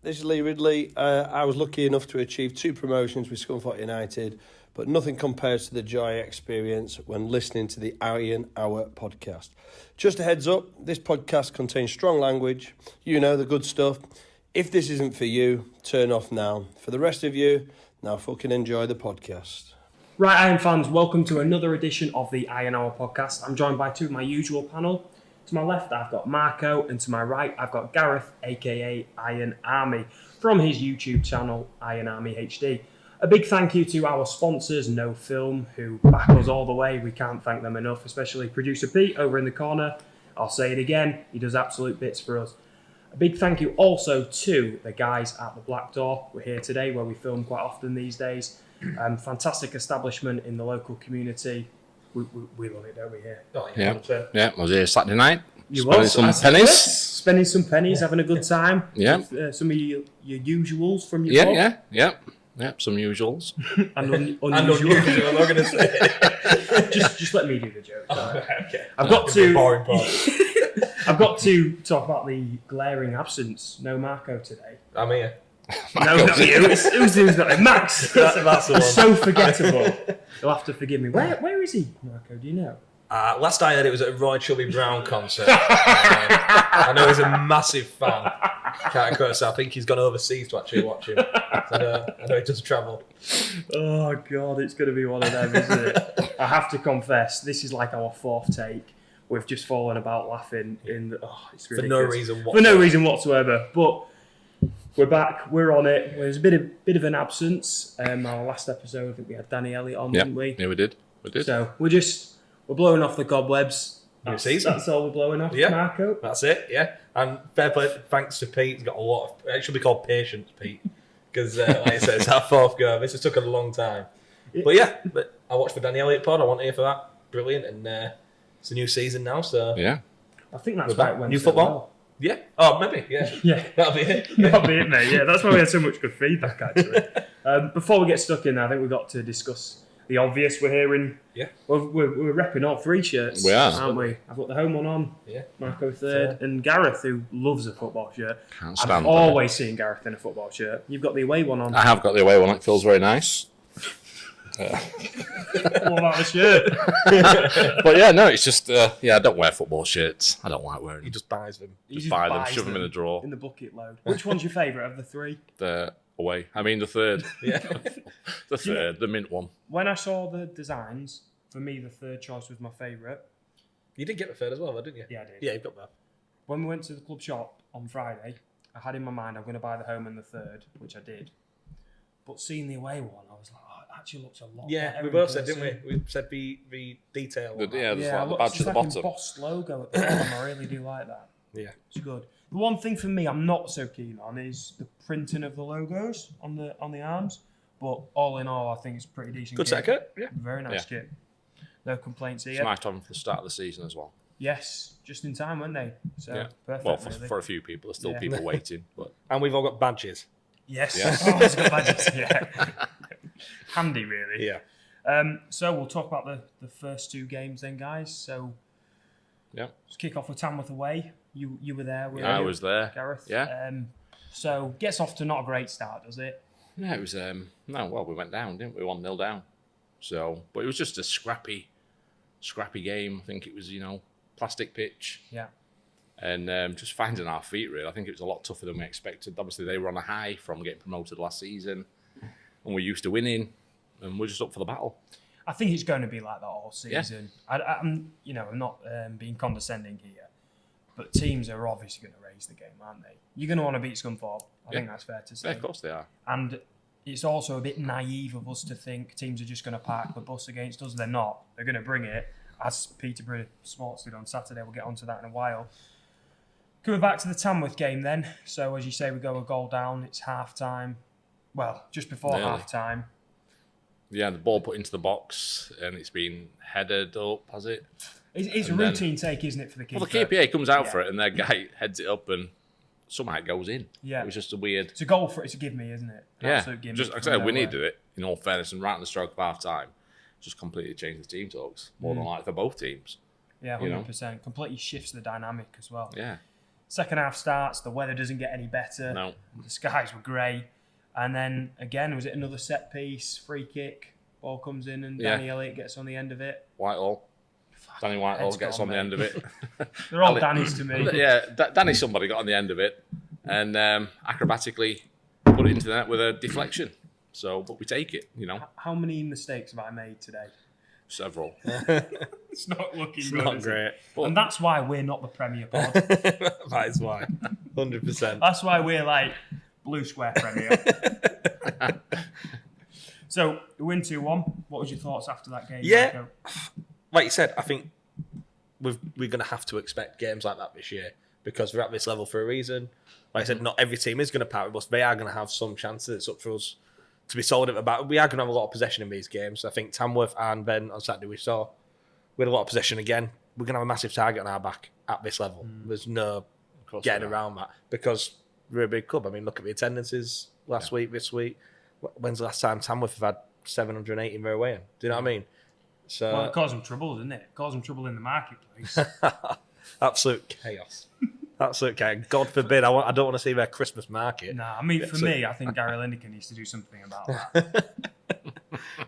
this is Lee Ridley. I was lucky enough to achieve 2 promotions with Scunthorpe United, but nothing compares to the joy I experience when listening to the Iron Hour podcast. Just a heads up, this podcast contains strong language. You know, the good stuff. If this isn't for you, turn off now. For the rest of you, now fucking enjoy the podcast. Right, Iron fans, welcome to another edition of the Iron Hour podcast. I'm joined by 2 of my usual panel. To my left, I've got Marco, and to my right, I've got Gareth, aka Iron Army, from his YouTube channel, Iron Army HD. A big thank you to our sponsors, Know.Film, who back us all the way. We can't thank them enough, especially producer Pete over in the corner. I'll say it again, he does absolute bits for us. A big thank you also to the guys at the Black Door. We're here today, where we film quite often these days. Fantastic establishment in the local community. We love it, don't we, here? Oh, yeah, I was here Saturday night. Spending some pennies, Yeah. having a good time. Yeah. With, some of your usuals from your pub. Yeah, some usuals. And unusual. I'm not going to say. just let me do the joke. Okay. I've got to. Boring part. I've got to talk about the glaring absence. No Marco today. I'm here. No, not you. Who's not it? Max. That's the one. So forgettable. You'll have to forgive me. Where is he, Marco? Do you know? Last I heard, it was at a Roy Chubby Brown concert. I know he's a massive fan. Can't quote, so I think he's gone overseas to actually watch him. So I know he does travel. Oh God, it's going to be one of them, isn't it? I have to confess, this is like our 4th take. We've just fallen about laughing it's ridiculous. For no reason whatsoever. For no reason whatsoever. But we're back. We're on it. There's a bit of an absence. Our last episode, I think we had Danny Elliott on, didn't we? Yeah, we did. So we're blowing off the cobwebs. New season. That's all we're blowing off, Yeah. Marco. That's it, yeah. And fair play, thanks to Pete. He's got a lot of... It should be called patience, Pete. Because, like I said, it's our 4th go. This has took a long time. But yeah, I watched the Danny Elliott pod. I want to hear for that. Brilliant. And it's a new season now, so... Yeah. I think that's We're why back. it went New so football? well. Yeah. Oh, maybe, yeah. Yeah. That'll be it. That'll be it, mate. Yeah, that's why we had so much good feedback, actually. Before we get stuck in, I think we've got to discuss the obvious. We're hearing... Yeah. We're repping all 3 shirts, We are. aren't we? I've got the home one on, Yeah. Marco 3rd, and Gareth, who loves a football shirt. Can't I've stand always seen Gareth in a football shirt. You've got the away one on. I have got the away one. It feels very nice. What about the shirt? But yeah, no, it's just I don't wear football shirts. I don't like wearing He them. just buys them. Just buy them, buys shove them in a drawer. in the bucket load. Which one's your favourite of the 3? The away. I mean the 3rd. Yeah. The 3rd, the mint one. When I saw the designs, for me the 3rd choice was my favourite. You did get the 3rd as well, though, didn't you? Yeah, I did. Yeah, you've got that. When we went to the club shop on Friday, I had in my mind I'm going to buy the home and the 3rd, which I did. But seeing the away one, I was like, oh, it actually looks a lot Yeah, better we in both said, person. didn't we? We said the detail. on that. There's Yeah, like the look, badge it's at just the like bottom. embossed logo at the bottom. I really do like that. Yeah. It's good. The one thing for me I'm not so keen on is the printing of the logos on the arms. But all in all, I think it's a pretty decent Good kit. set kit. Yeah. Very nice kit. No complaints here. It's nice to have them for the start of the season as well. Yes, just in time, weren't they? So Yeah. perfect. Well, really. for a few people, there's still Yeah. people waiting. But And we've all got badges. Yes. Yeah. Oh, it's got badges. Yeah. Handy, really. Yeah. So we'll talk about the first 2 games then, guys. So yeah, let's kick off with Tamworth away. You were there, weren't I you, was there. Gareth? Yeah. So gets off to not a great start, does it? Yeah, it was. We went down, didn't we? 1-0 down. So, but it was just a scrappy game. I think it was, plastic pitch. Yeah. And just finding our feet, really. I think it was a lot tougher than we expected. Obviously, they were on a high from getting promoted last season, and we're used to winning, and we're just up for the battle. I think it's going to be like that all season. Yeah. I'm not being condescending here, but teams are obviously going to raise the game, aren't they? You're going to want to beat Scunthorpe. I think that's fair to say. Yeah, of course they are. And it's also a bit naive of us to think teams are just going to park the bus against us. They're not. They're going to bring it, as Peterborough Sports did on Saturday. We'll get onto that in a while. Coming back to the Tamworth game then. So, as you say, we go a goal down. It's half-time. Well, just before half-time. Yeah, the ball put into the box, and it's been headed up, has it? It's a routine take, isn't it, for the keeper? Well, the keeper comes out for it, and their guy heads it up, and somehow it goes in. Yeah. It was just a weird... It's a goal for it to give me, isn't it? Just like I said, we needed it, in all fairness, and right in the stroke of half-time. Just completely changed the team talks, more than like for both teams. Yeah, 100%. Completely shifts the dynamic as well. Yeah. Second half starts, the weather doesn't get any better. No. The skies were grey. And then, again, was it another set piece, free kick, ball comes in and Danny Elliott gets on the end of it. Whitehall. Danny Whitehall Head's gets gone, on the mate. end of it. They're all Danny's to me. Yeah, Danny somebody got on the end of it and acrobatically put it into the net with a deflection. So, but we take it, you know. How many mistakes have I made today? Several. It's not looking It's good. not is great. it? And that's why we're not the Premier Pod. That is why. 100%. That's why we're like Blue Square Premier. So, we win 2-1. What was your thoughts after that game? Yeah. Marco? Like you said, I think we're going to have to expect games like that this year because we're at this level for a reason. Like I said, not every team is going to power with us. They are going to have some chances. It's up for us to be solid at the back. We are going to have a lot of possession in these games. I think Tamworth and Ben on Saturday we had a lot of possession again. We're going to have a massive target on our back at this level. There's no getting around that because we're a big club. I mean, look at the attendances last week, this week. When's the last time Tamworth have had 780 in their away end? Do you know what I mean? So Well, it caused them trouble, didn't it? It caused them trouble in the marketplace. absolute chaos. Absolute chaos. God forbid. I don't want to see their Christmas market. Nah, I mean, for me, I think Gary Lineker needs to do something about that.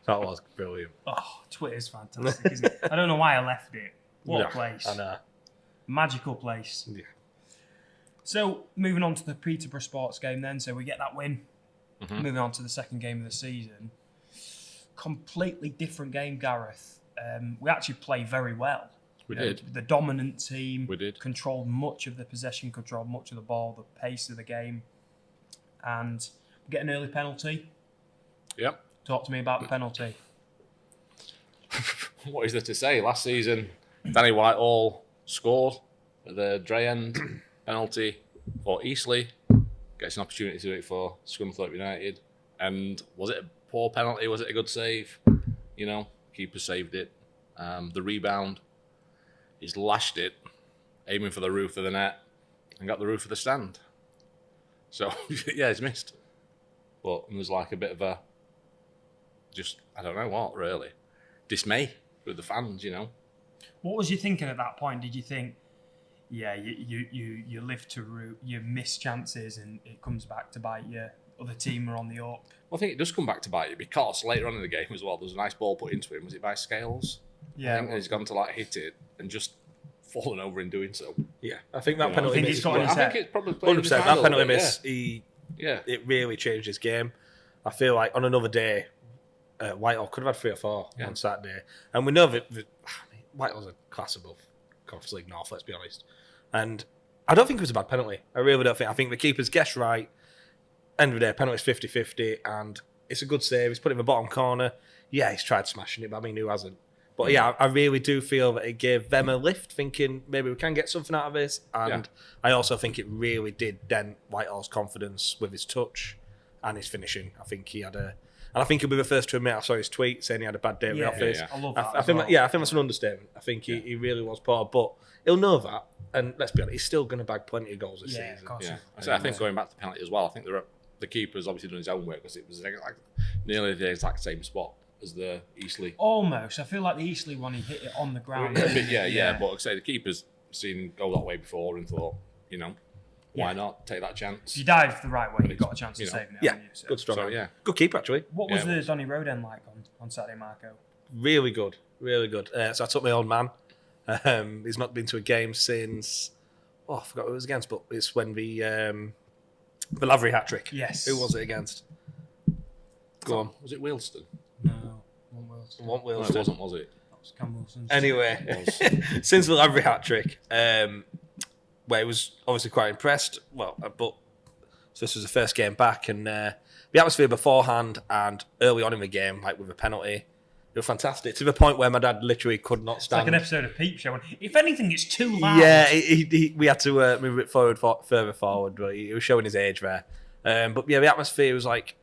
That was brilliant. Oh, Twitter's fantastic, isn't it? I don't know why I left it. What Yeah, a place. I know. Magical place. Yeah. So, moving on to the Peterborough Sports game then. So, we get that win. Mm-hmm. Moving on to the second game of the season. Completely different game, Gareth. We actually play very well. We did. The dominant team. We did. Controlled much of the possession, controlled much of the ball, the pace of the game. And we get an early penalty. Yep. Talk to me about the penalty. What is there to say? Last season, Danny Whitehall scored at the Dray end penalty for Eastleigh. Gets an opportunity to do it for Scunthorpe United. And was it a poor penalty? Was it a good save? You know, keeper saved it. The rebound, he's lashed it, aiming for the roof of the net, and got the roof of the stand. So, yeah, he's missed. But it was like a bit of a, just, I don't know what, really. Dismay with the fans, you know. What was you thinking at that point? Did you think, yeah, you live to root, you miss chances and it comes back to bite you? Other team are on the up. Well, I think it does come back to bite you because later on in the game as well, there was a nice ball put into him. Was it by Scales? Yeah. I think he's gone to like hit it and just fallen over in doing so. Yeah, I think that Yeah. penalty I think miss. he's got his I think head. it's probably played 100%. That penalty miss, Yeah. it really changed his game. I feel like on another day, Whitehall could have had 3 or 4 on Saturday. And we know that Whitehall's a class above Conference League North, let's be honest. And I don't think it was a bad penalty. I really don't think. I think the keeper's guessed right. End of the day, penalty's 50-50, and it's a good save. He's put it in the bottom corner. Yeah, he's tried smashing it, but I mean, who hasn't? But yeah, I really do feel that it gave them a lift, thinking maybe we can get something out of this. And I also think it really did dent Whitehall's confidence with his touch and his finishing. I think he had a... And I think he'll be the first to admit, I saw his tweet saying he had a bad day at the office. I love that. I think that's an understatement. I think he really was poor, but he'll know that. And let's be honest, he's still going to bag plenty of goals this season. Of course. Yeah. I think going back to the penalty as well, I think the keeper's obviously done his own work because it was like nearly the exact same spot as the Eastleigh. Almost. I feel like the Eastleigh one, he hit it on the ground. But but like I say, the keeper's seen go that way before and thought, you know, why not take that chance? If you dive the right way, you've got a chance to save it. Yeah, haven't you? So- good strong. So, yeah. Good keeper, actually. What was Yeah, the Donny Road end like on Saturday, Marco? Really good. Really good. So I took my old man. He's not been to a game since... Oh, I forgot who it was against, but it's when the Lavery hat-trick. Yes. Who was it against? Go on. Was it Wilston? No, one Wilson. Want No, it Wilson. wasn't, was it? That was Cam Wilson's. Anyway, since the Lavery hat-trick, where he was obviously quite impressed, but so this was the first game back, and the atmosphere beforehand and early on in the game, like with a penalty, it was fantastic, to the point where my dad literally could not It's stand. like an episode of Peep Show. If anything, it's too loud. Yeah, we had to move it further forward, but he was showing his age there. But yeah, the atmosphere was like,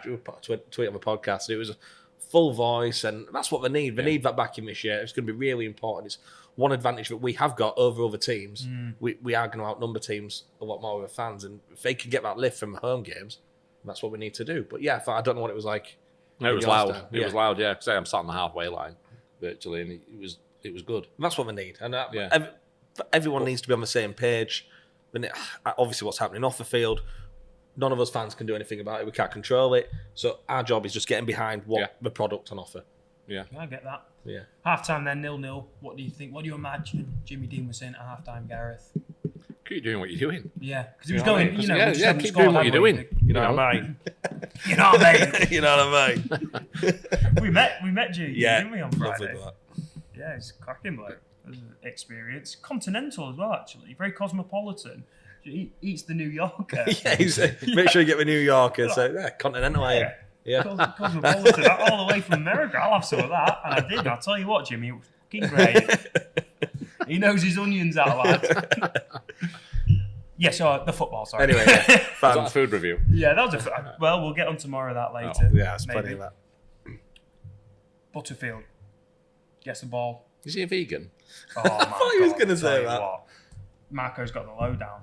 we put a tweet on the podcast, it was a full voice, and that's what they need. They need that back in this year. It's going to be really important. It's one advantage that we have got over other teams. We are going to outnumber teams a lot more with fans, and if they can get that lift from the home games, that's what we need to do. But yeah, I don't know what it was like. No, it was in loud. Yorkstown. It was loud, yeah. Because I'm sat on the halfway line, virtually, and it was good. That's what we need. And Yeah. everyone needs to be on the same page. And obviously what's happening off the field, none of us fans can do anything about it. We can't control it. So our job is just getting behind what the product on offer. Yeah, I get that. Yeah. Half time then 0-0. What do you think? What do you imagine Jimmy Dean was saying at half time, Gareth? Keep doing what you're doing. Yeah, because he was going. You know, yeah, we just yeah, haven't keep scored, doing what have you're we? doing. You know what I mean? You know what I mean? You know what I mean? we met Jimmy, didn't we, on Friday? Lovely that. Yeah, it's cracking bloke. Experience. Continental as well, actually. Very cosmopolitan. He eats the New Yorker. Yeah, make sure you get the New Yorker. So continental, yeah. Cosmopolitan, all the way from America. I'll have some of that, and I did. I'll tell you what, Jimmy, it was fucking great. He knows his onions out, lad. Yeah, so the football. Sorry. Anyway, Was that a food review? Yeah, that was well. We'll get on to more of that later. Yeah, it's plenty of that. Butterfield gets the ball. Is he a vegan? Oh, I thought he was going to say that. What, Marco's got the lowdown.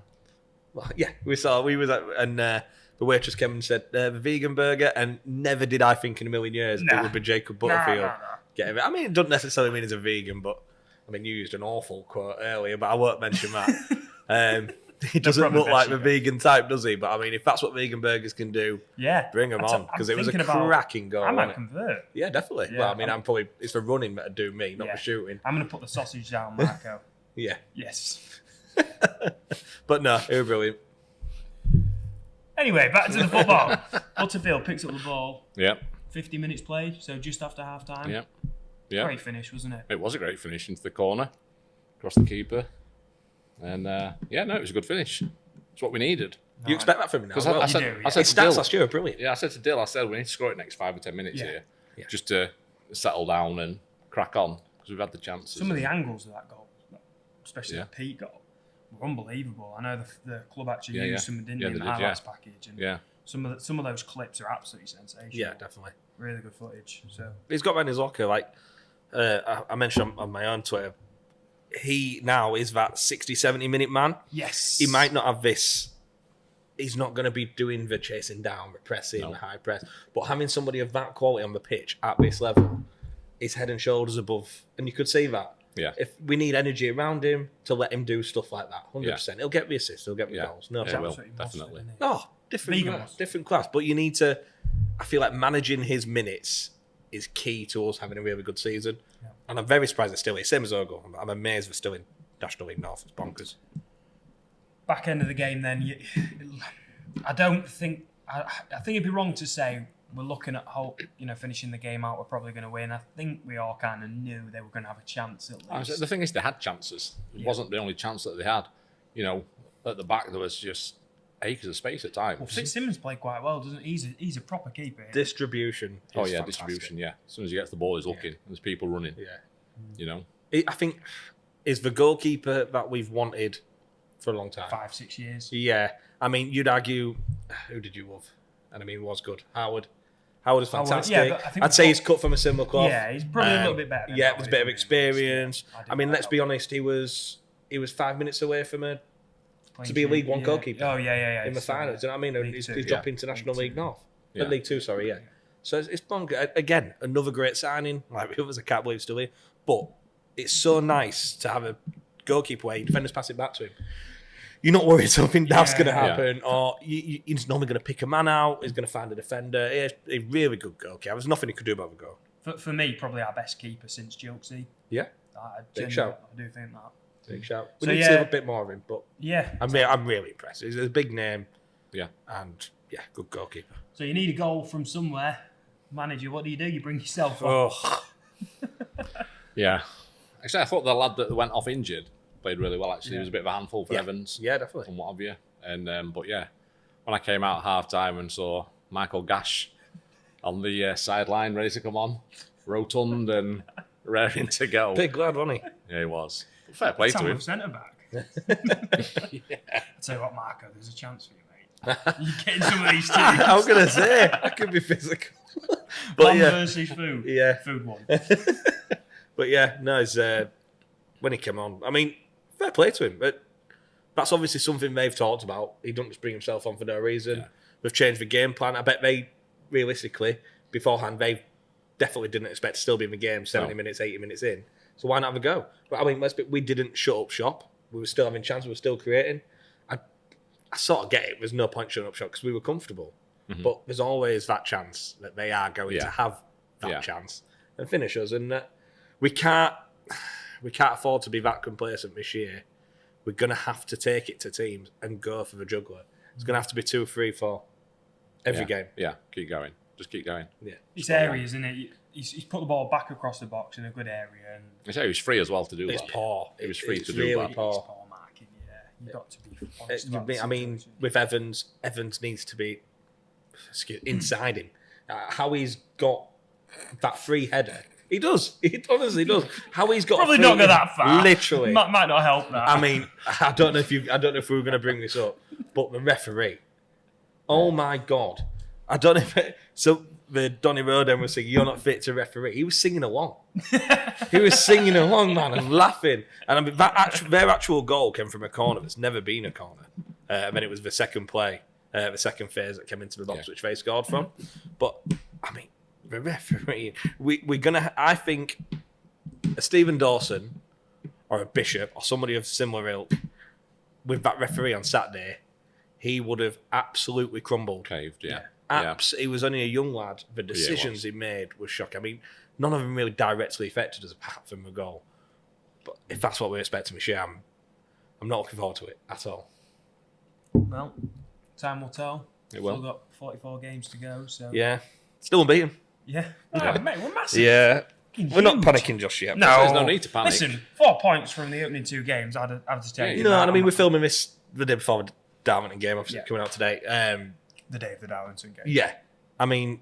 Well, yeah, we was at, and the waitress came and said the vegan burger, and never did I think in a million years it would be Jacob Butterfield. Nah. Getting it. I mean, it doesn't necessarily mean he's a vegan, but I mean, you used an awful quote earlier, but I won't mention that. He doesn't look like the vegan type, does he? But I mean, if that's what vegan burgers can do, bring them on, because it was a cracking goal. I might convert. Yeah, definitely. Yeah, well, I mean, I'm probably it's the running that do me, not the shooting. I'm going to put the sausage down, Marco. Yeah. Yes. But no, it was brilliant. Anyway, back to the football. Butterfield picks up the ball. Yep. 50 minutes played, so just after half time. Yep. Yeah. Great finish, wasn't it? It was a great finish into the corner, across the keeper. And it was a good finish. It's what we needed. You expect that from me now? Because I said his to Dill, stats last year are brilliant. Yeah, I said to Dill, we need to score it next 5 or 10 minutes here, just to settle down and crack on, because we've had the chances. Some of the angles of that goal, especially the Pete goal, were unbelievable. I know the club actually used some, didn't they, in the highlights package. And some of those clips are absolutely sensational. Yeah, definitely. Really good footage. So he's got around his locker, like I mentioned on my own Twitter, he now is that 60, 70 minute man. Yes. He might not have this. He's not going to be doing the chasing down, the pressing, the high press. But having somebody of that quality on the pitch at this level is head and shoulders above. And you could see that. Yeah. If we need energy around him to let him do stuff like that, 100%. He'll get the assists, he'll get the goals. No chance. Definitely. No, different class. But you need to, I feel like managing his minutes is key to us having a really good season. Yeah. And I'm very surprised they're still here. Same as Ogo. I'm amazed they're still in National League North. It's bonkers. Back end of the game then, I think it'd be wrong to say we're looking at finishing the game out, we're probably going to win. I think we all kind of knew they were going to have a chance at least. The thing is, they had chances. It wasn't the only chance that they had. At the back there was just acres of space at times. Well, Fitzsimmons played quite well, doesn't he? He's a proper keeper. Distribution. Fantastic. Distribution. Yeah, as soon as he gets the ball, he's looking. There's people running. Yeah. I think is the goalkeeper that we've wanted for a long time. 5-6 years. Yeah. I mean, you'd argue, who did you love? And I mean, was good. Howard is fantastic. I'd say he's cut from a similar cloth. Yeah, he's probably a little bit better. Yeah, there's a bit of experience. I mean, let's be honest, he was 5 minutes away from to be a League One goalkeeper. Oh, yeah. In the finals. You know what I mean? He's dropping to National League North. League Two, sorry, yeah. So it's bonkers. Again, another great signing. Like, the others I can't believe he's still here. But it's so nice to have a goalkeeper where defenders pass it back to him. You're not worried something daft's going to happen, or he's normally going to pick a man out, he's going to find a defender. He's a really good goalkeeper. There's nothing he could do about the goal. For me, probably our best keeper since Jilksy. Yeah. Big shout. I do think that. Big shout. We need to see a bit more of him, but I'm really impressed. He's a big name. Yeah. And, good goalkeeper. So you need a goal from somewhere. Manager, what do? You bring yourself on. Oh. Yeah. Actually, I thought the lad that went off injured played really well, actually. He was a bit of a handful for Evans. Yeah, definitely. And what have you. And, when I came out at half-time and saw Michael Gash on the sideline ready to come on, rotund and raring to go. Big lad, wasn't he? Yeah, he was. Fair play to him. Centre-back. I'll tell you what, Marco, there's a chance for you, mate. You're getting some of these teams. I was going to say, I could be physical. But versus food. Yeah. Food one. But it's when he came on. I mean, fair play to him. But that's obviously something they've talked about. He doesn't just bring himself on for no reason. Yeah. They've changed the game plan. I bet they, realistically, beforehand, they definitely didn't expect to still be in the game 70 minutes, 80 minutes in. So why not have a go? But I mean, we didn't shut up shop. We were still having chances. We were still creating. I I sort of get it. There's no point showing up short because we were comfortable. Mm-hmm. But there's always that chance that they are going to have that chance and finish us. And we can't afford to be that complacent this year. We're going to have to take it to teams and go for the juggler. It's going to have to be 2, 3, 4 every game. Yeah, keep going. Just keep going. Yeah, it's areas, isn't it? He's put the ball back across the box in a good area. And he was free as well to do that. It's poor. It was free to really do that. Poor. It's poor marking, You've got to be honest about the I mean, situation. with Evans needs to be inside him. How he's got that free header. He does. He honestly does. How he's got Probably not go that far. Literally. Might not help that. I mean, I don't know if we were going to bring this up, but the referee. Oh my God. I don't know so the Donny Roden was singing, "You're not fit to referee." He was singing along. He was singing along, man, and laughing. And I mean, their actual goal came from a corner that's never been a corner. And then it was the second play, the second phase that came into the box, which they scored from. But I mean, the referee, we're gonna. I think a Stephen Dawson or a Bishop or somebody of similar ilk with that referee on Saturday, he would have absolutely crumbled. Caved, yeah. He was only a young lad. The decisions he made were shocking. I mean, none of them really directly affected us apart from the goal. But if that's what we expect from Michelle, I'm not looking forward to it at all. Well, time will tell. It will. Still got 44 games to go, so Yeah, still unbeaten. yeah. Oh, mate, we're massive. Yeah, Fucking we're not huge. panicking just yet. No, There's no need to panic. Listen, 4 points from the opening 2 games. I'd have to take. No, and I mean we're filming this the day before the Darwin game, obviously coming out today. the day of the Darlington game. Yeah, I mean,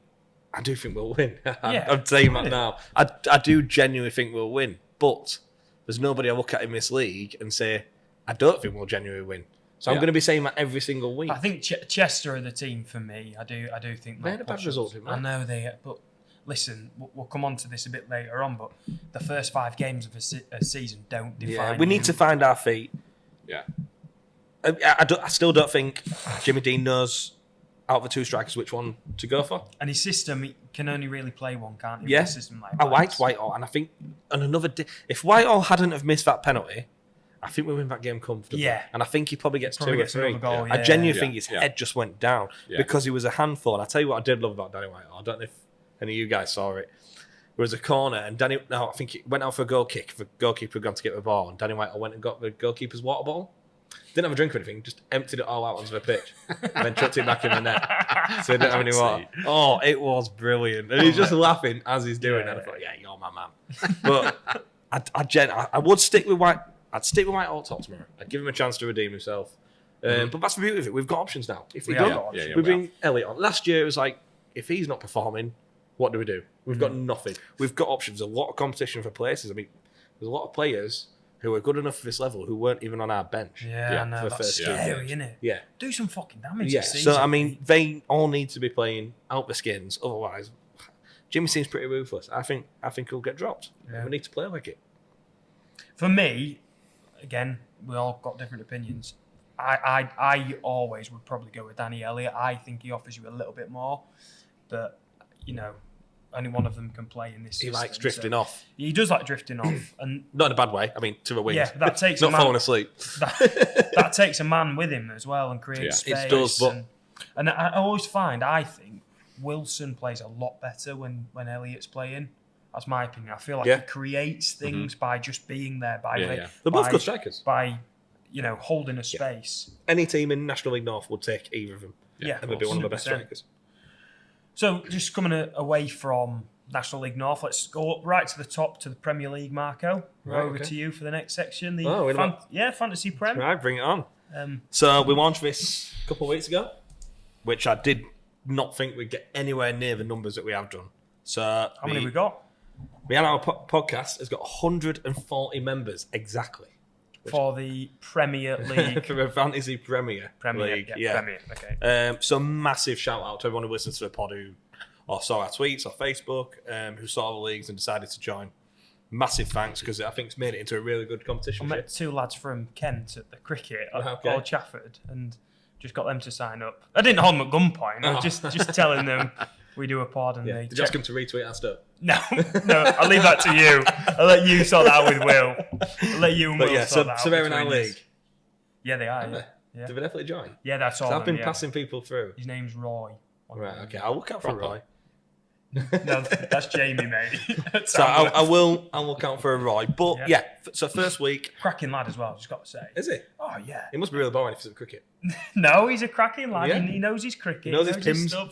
I do think we'll win. Yeah. I'm saying that now. I do genuinely think we'll win, but there's nobody I look at in this league and say I don't think we'll genuinely win. So I'm going to be saying that every single week. I think Chester are the team for me. I do think They had a bad result, didn't they? I know they, but listen, we'll come on to this a bit later on. But the first 5 games of a season don't define. we need to find our feet. Yeah. I still don't think Jimmy Dean knows out of the 2 strikers which one to go for. And his system, he can only really play one, can't he? Yeah, With a system like I liked Whitehall, and I think on another day, if Whitehall hadn't have missed that penalty, I think we win that game comfortably. Yeah. And I think he probably gets 2 or gets 3. another goal, I yeah. genuinely think his head just went down Yeah. because he was a handful. And I tell you what I did love about Danny Whitehall. I don't know if any of you guys saw it. There was a corner, and I think he went out for a goal kick. The goalkeeper had gone to get the ball, and Danny Whitehall went and got the goalkeeper's water bottle. Didn't have a drink or anything, just emptied it all out onto the pitch and then chucked it back in the net. So he didn't have any water. Oh, it was brilliant. And he's just laughing as he's doing it. And I thought, yeah, you're my man. But I would stick with White. I'd stick with Whitehall top tomorrow. I'd give him a chance to redeem himself. But that's the beauty of it. We've got options now. If we don't, we bring Elliot on. Last year it was like, if he's not performing, what do? We've got nothing. We've got options. A lot of competition for places. I mean, there's a lot of players who are good enough for this level who weren't even on our bench. Yeah, I know. for That's first scary, game. isn't it? Yeah. Do some fucking damage Yeah. this season. So, I mean, they all need to be playing out the skins. Otherwise, Jimmy seems pretty ruthless. I think he'll get dropped. Yeah. We need to play like it. For me, again, we all got different opinions. I always would probably go with Danny Elliott. I think he offers you a little bit more, but only one of them can play in this. He system, likes drifting off. He does like drifting off, and Not in a bad way. I mean, to the wings. yeah, that takes not a man, falling asleep. that takes a man with him as well and creates space. It does, but and I always find I think Wilson plays a lot better when Elliott's playing. That's my opinion. I feel like he creates things by just being there. they're both good strikers. By holding a space. Any team in National League North would take either of them. Yeah, and they'd be one of the best 100%. strikers. So just coming away from National League North, let's go up right to the top to the Premier League, Marco. Right, Over to you for the next section. Oh, Fantasy Prem. Right, bring it on. So we launched this a couple of weeks ago, which I did not think we'd get anywhere near the numbers that we have done. So How many we got? We had our podcast has got 140 members exactly For the Premier League. for the Fantasy Premier League. Yeah, Premier, okay. So massive shout out to everyone who listens to the pod or saw our tweets or Facebook, who saw the leagues and decided to join. Massive thanks, because I think it's made it into a really good competition. I met 2 lads from Kent at the cricket at Okay. Old Trafford and just got them to sign up. I didn't hold them at gunpoint. I was just telling them we do a pod and they Did you ask them to retweet our stuff? No, I'll leave that to you. I'll let you sort that out with Will. I'll let you and Will sort that out. So they're in our between us. league. Yeah, they are. Yeah. Did we definitely join? Yeah, that's all. So I've been passing people through. His name's Roy. Right, okay. I'll look out for Roy. No, that's Jamie, mate. So I will count for a Roy. But yeah, so first week. Cracking lad as well, just got to say. Is he? Oh, yeah. It must be really boring if it's at cricket. No, he's a cracking lad. Yeah. He knows his cricket. He knows his pims. stuff.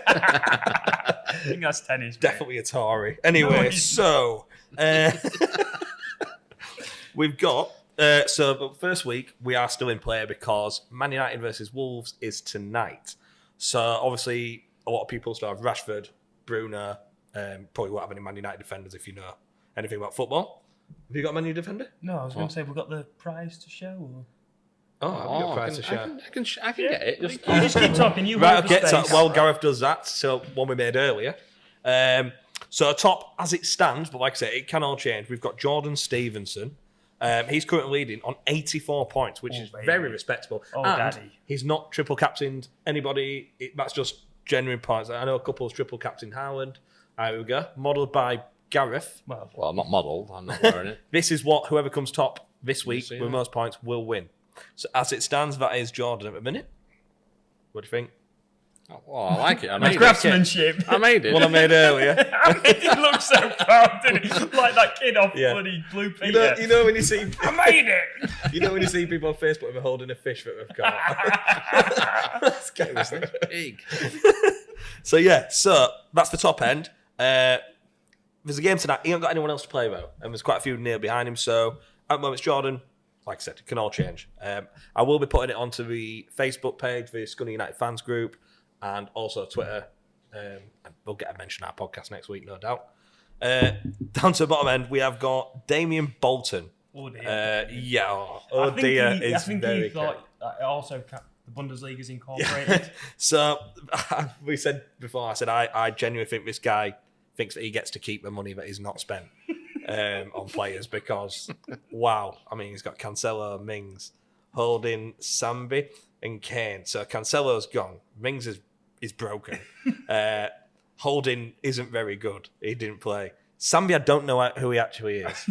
I think that's tennis. Mate. Definitely a Tory. Anyway, so we've got. But first week, we are still in play because Man United versus Wolves is tonight. So obviously, a lot of people still have Rashford, Bruno. Probably won't have any Man United defenders if you know anything about football. Have you got a Man United defender? No, I was going to say we've got the prize to show. Or... Oh, I've got a prize to share. I can get it. You just keep talking. You right, hold okay. the So space. while Gareth does that, so one we made earlier. So top as it stands, but like I said, it can all change. We've got Jordan Stevenson. He's currently leading on 84 points, which is very respectable. Oh, and daddy. He's not triple captained anybody. That's just genuine points. I know a couple of triple captained Haaland. There we go. Modelled by Gareth. Well, not modelled. I'm not wearing it. This is what whoever comes top this week with most points will win. So as it stands, that is Jordan at the minute. What do you think? Oh, well, I like it. I made it. Craftsmanship. I made it. One I made earlier. I mean, he looks so proud, didn't he? Like that kid off bloody Blue Peter. You know when you see I made it. You know when you see people on Facebook who are holding a fish that they've caught. That's kind of Big. So yeah, so that's the top end. There's a game tonight. He ain't got anyone else to play though, and there's quite a few near behind him. So at the moment, it's Jordan. Like I said, it can all change. I will be putting it onto the Facebook page, the Scunny United fans group, and also Twitter. And we'll get a mention on our podcast next week, no doubt. Down to the bottom end, we have got Damien Bolton. Oh dear. Is I think very he thought also the Bundesliga's incorporated. Yeah. So we said before, I said I genuinely think this guy thinks that he gets to keep the money that he's not spent on players because wow, I mean he's got Cancelo, Mings, Holding, Sambi, and Kane. So Cancelo's gone. Mings is broken. Holding isn't very good. He didn't play. Sambi, I don't know who he actually is.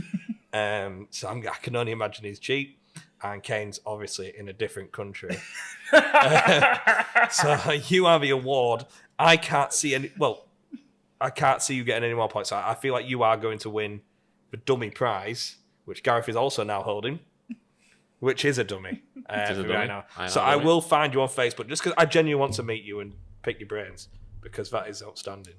So I can only imagine he's cheap. And Kane's obviously in a different country. So you have the award. I can't see any. Well, I can't see you getting any more points. I feel like you are going to win the dummy prize, which Gareth is also now holding, which is a dummy. Right now. So I will find you on Facebook just because I genuinely want to meet you and pick your brains because that is outstanding.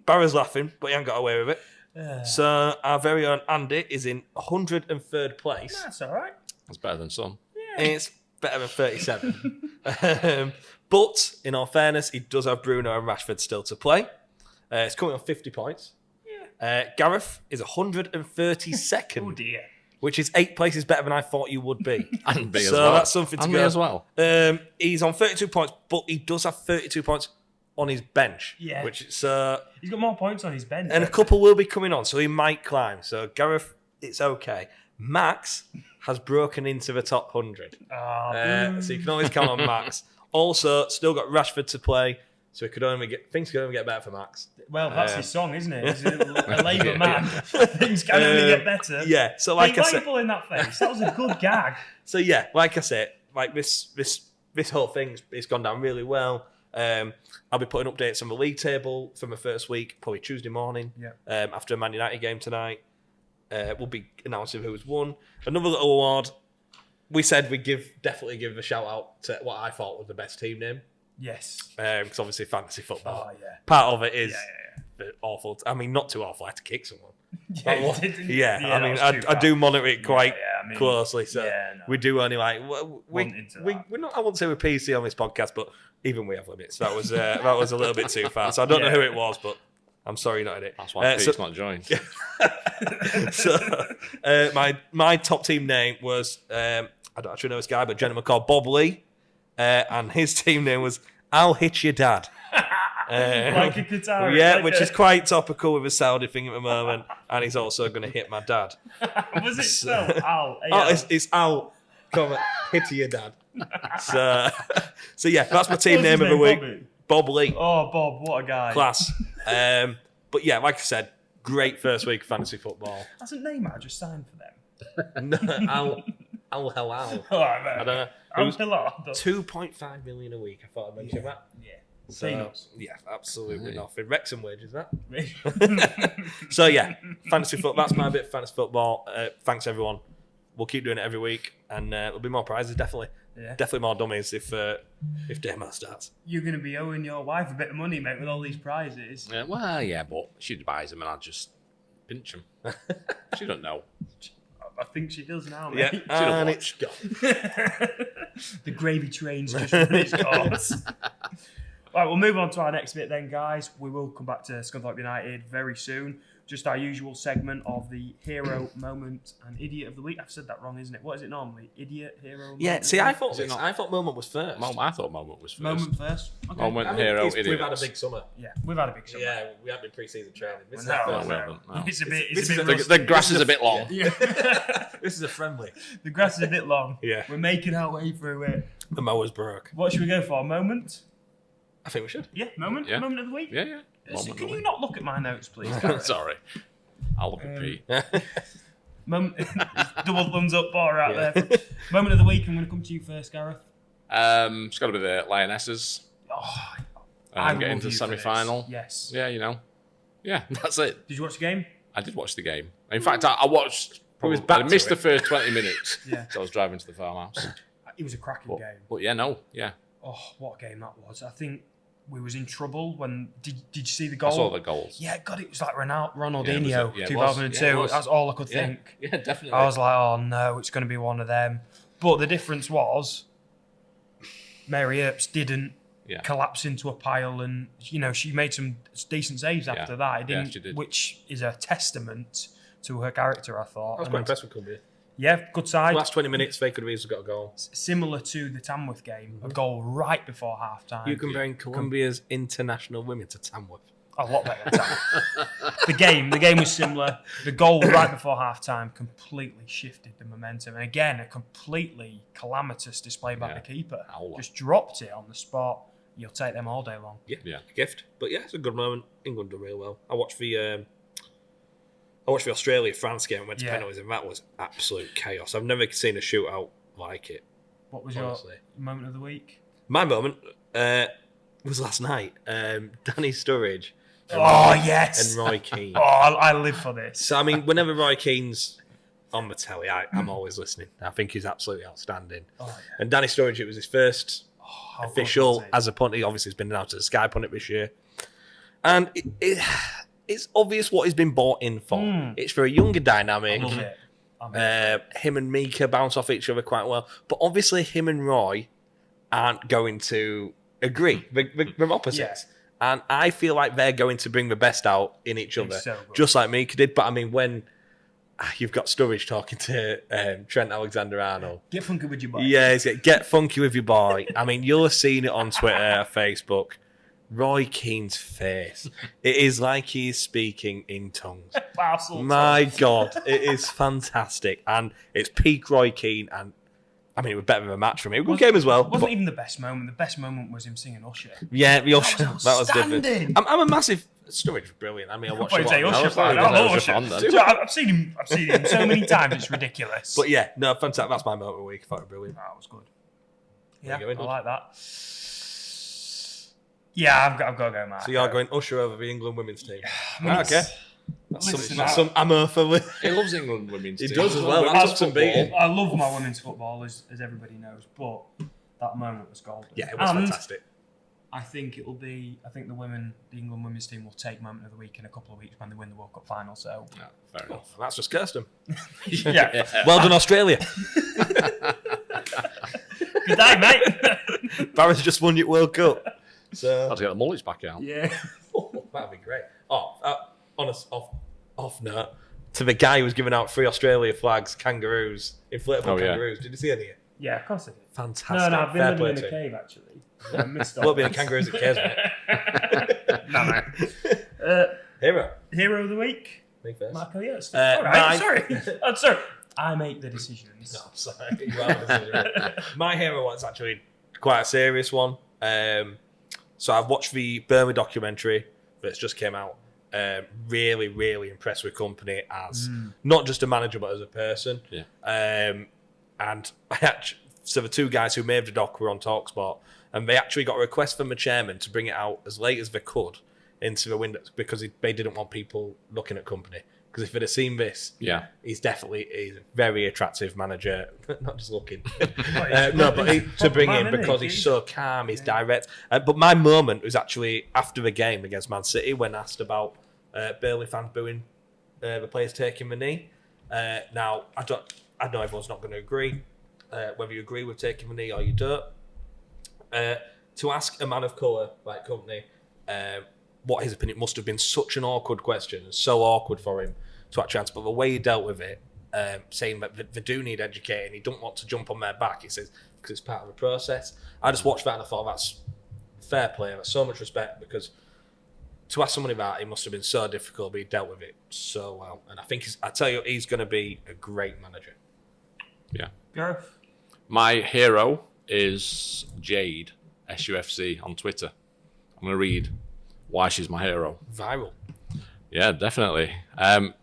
Barra's laughing, but he ain't got away with it. So our very own Andy is in 103rd place. That's all right. That's better than some. Yeah. It's better than 37. But in all fairness, he does have Bruno and Rashford still to play. It's coming on 50 points. Yeah. Gareth is 132nd. Oh dear. Which is 8 places better than I thought you would be. And B as so well. That's something to and go. Me as well. He's on 32 points, but he does have 32 points on his bench. Yeah. Which is, he's got more points on his bench. And a couple will be coming on, so he might climb. So Gareth, it's okay. Max has broken into the top 100. So you can always count on Max. Also, still got Rashford to play, so things could only get better for Max. Well, that's his song, isn't it? He's a Labour man. Things can only get better. Yeah. So like I said, in that face. That was a good gag. So yeah, like I said, like this whole thing, it's gone down really well. I'll be putting updates on the league table for my first week, probably Tuesday morning. Yeah. After a Man United game tonight, we'll be announcing who's won. Another little award. We said we'd definitely give a shout out to what I thought was the best team name. Yes. Because obviously fantasy football. Oh, yeah. Part of it is awful. I mean, not too awful. I had to kick someone. I mean, I do monitor it quite closely. So we do only like we're not. I won't say we're PC on this podcast, but even we have limits. That was a little bit too far. So I don't know who it was, but I'm sorry, not it. That's why Pete's not joined. So my top team name was I don't actually know this guy, but a gentleman called Bob Lee, and his team name was I'll Hit Your Dad. Like a guitar. Yeah, which is quite topical with a Saudi thing at the moment, and he's also going to hit my dad. Was it spelled Al? Oh, it's Al. Come on, hit your dad. So yeah, that's my team name of the week. Bob Lee. Oh, Bob, what a guy. Class. But yeah, like I said, great first week of fantasy football. Hasn't Neymar just signed for them? No, Al Hilal. Oh, I I don't know. It Al was Hilal. 2.5 million a week. I thought I'd mention that. Yeah. So, Peanuts. yeah, absolutely Hey. nothing. Wrexham wages, that. So, yeah, fantasy football. That's my bit of fantasy football. Thanks, everyone. We'll keep doing it every week, and there'll be more prizes, definitely. Yeah. Definitely more dummies if Demo starts. You're going to be owing your wife a bit of money, mate, with all these prizes. Well, yeah, but she buys them and I just pinch them. She don't know. I think she does now, Yeah, mate. and it's gone. The gravy train's just run its course. Right, we'll move on to our next bit then, guys. We will come back to Scunthorpe United very soon. Just our usual segment of the hero, moment, and idiot of the week. I've said that wrong, isn't it? What is it normally? Idiot, hero, Yeah, moment, see, idiot? I thought moment was first. I thought moment was first. Moment first. Okay. Moment, I mean, hero, we've idiot. had a big summer. Yeah, we've had a big summer. Yeah, we haven't been pre-season training. This is No, our No, first we no. haven't, no. It's a bit. This It's a is bit. a- rusty. The grass is a bit long. Yeah. This is a friendly. The grass is a bit long. Yeah. We're making our way through it. The mower's broke. What should we go for? Moment? I think we should. Yeah, moment. Yeah. Moment of the week. Yeah, yeah. So Moment can of you the not look at my notes, please? week. Gareth? Sorry. I'll look at Pete. Moment. Double thumbs up for out there. Moment of the week. I'm going to come to you first, Gareth. It's got to be the Lionesses. Oh, I Get love into the you for this. semi-final. Yes. Yeah, you know. Yeah, that's it. Did you watch the game? I did watch the game. In fact, I watched. was back I to missed it. the first 20 minutes. Yeah. So I was driving to the farmhouse. It was a cracking game. But yeah, no, yeah. Oh, what a game that was! I think we was in trouble when. Did you see the goal? I saw the goals. Yeah, God, it was like Ronaldinho, Yeah, it was. 2002. Yeah, it was. That's all I could Yeah, think. yeah, definitely. I was like, oh no, it's going to be one of them. But the difference was, Mary Earps didn't Yeah. collapse into a pile, and she made some decent saves after that. It Yeah, didn't, she did. which is a testament to her character, I thought. I was And quite impressed with Cumbria. yeah, good side. Last 20 minutes, they could have easily got a goal. Similar to the Tamworth game, a goal right before half time. You comparing Colombia's international women to Tamworth. A lot better than Tamworth. The game was similar. The goal right before half time completely shifted the momentum. And again, a completely calamitous display by Yeah. the keeper. Howler. Just dropped it on the spot. You'll take them all day long. Yeah, a gift. But yeah, it's a good moment. England done real well. I watched the Australia-France game and went to Yeah. penalties, and that was absolute chaos. I've never seen a shootout like it. What was Honestly. your moment of the week? My moment was last night. Danny Sturridge Oh, yes. and Roy Keane. Oh, I live for this. So, I mean, whenever Roy Keane's on the telly, I'm always listening. I think he's absolutely outstanding. Oh, yeah. And Danny Sturridge, it was his first How good official was it? as a pundit. Obviously, he's been announced as a Sky pundit this year. And it's obvious what he's been bought in for. It's for a younger dynamic. I love it. I'm here. Him and Mika bounce off each other quite well. But obviously, him and Roy aren't going to agree. They're opposites. Yeah. And I feel like they're going to bring the best out in each It's other, so good. just like Mika did. But I mean, when you've got Sturridge talking to Trent Alexander-Arnold, Get funky with your boy. yeah, he's like, get funky with your boy. I mean, you'll have seen it on Twitter, Facebook. Roy Keane's face. It is like he's speaking in tongues. Parcel My tongues. God, it is fantastic. And it's peak Roy Keane. And I mean, it was better than a match for me. A good game as well. Wasn't but- even the best moment. The best moment was him singing Usher. yeah, the Usher, That was that was different. outstanding. I'm a massive Sturridge was brilliant. I mean, I watched What a do you lot. say, of Usher it. fan? I I love was Usher. fan then. Do you know, I've seen him so many times. It's ridiculous. But yeah, no, fantastic. That's my moment of the week. I thought it was brilliant. That was good. Where Yeah, you going, I like that. Yeah, I've got to go, Mark. So you're going Usher over the England women's team. mean, Okay. Listen, That's some ammo for He loves England women's He team. does as well. Women's That's some football. beating. I love my women's football, as everybody knows, but that moment was golden. Yeah, it was And fantastic. I think the England women's team will take moment of the week in a couple of weeks when they win the World Cup final. So, Yeah, fair enough. That's just cursed them. yeah. Well done, Australia. Good day, mate. Barrett's just won your World Cup. So Had to get the mullets back out. Yeah. that'd be great. Off note, to the guy who was giving out free Australia flags, kangaroos, inflatable Oh, yeah. kangaroos. Did you see any of it? Yeah, of course I did. Fantastic. No, I've been Fair living play in to a him. cave, actually. I missed Won't be all the this. kangaroos at cares, mate. No. Hero. Hero of the week? Me first. Marco, yes. Uh, All right, mine- sorry. I'm sorry. I make the decisions. No, I'm sorry. You are the decision. My hero one's actually quite a serious one. So I've watched the Burma documentary that's just came out. Really, really impressed with company as not just a manager but as a person. Yeah. and so the two guys who made the doc were on TalkSport, and they actually got a request from the chairman to bring it out as late as they could into the window because they didn't want people looking at company. Because if they'd have seen this, he's a very attractive manager. Not just looking. To bring in because he's so calm, he's direct. But my moment was actually after the game against Man City when asked about Burnley fans booing the players taking the knee. Now, I know everyone's not going to agree, whether you agree with taking the knee or you don't. To ask a man of colour like Company what his opinion must have been such an awkward question, and so awkward for him to actually answer. But the way he dealt with it, saying that they do need educating, he don't want to jump on their back, he says, because it's part of the process. I just watched that and I thought, that's fair play, that's so much respect, because to ask somebody that, it must have been so difficult, but he dealt with it so well. And I think, I tell you, he's going to be a great manager. Yeah. Gareth? My hero is Jade, SUFC, on Twitter. I'm going to read why she's my hero. Viral. Yeah, definitely.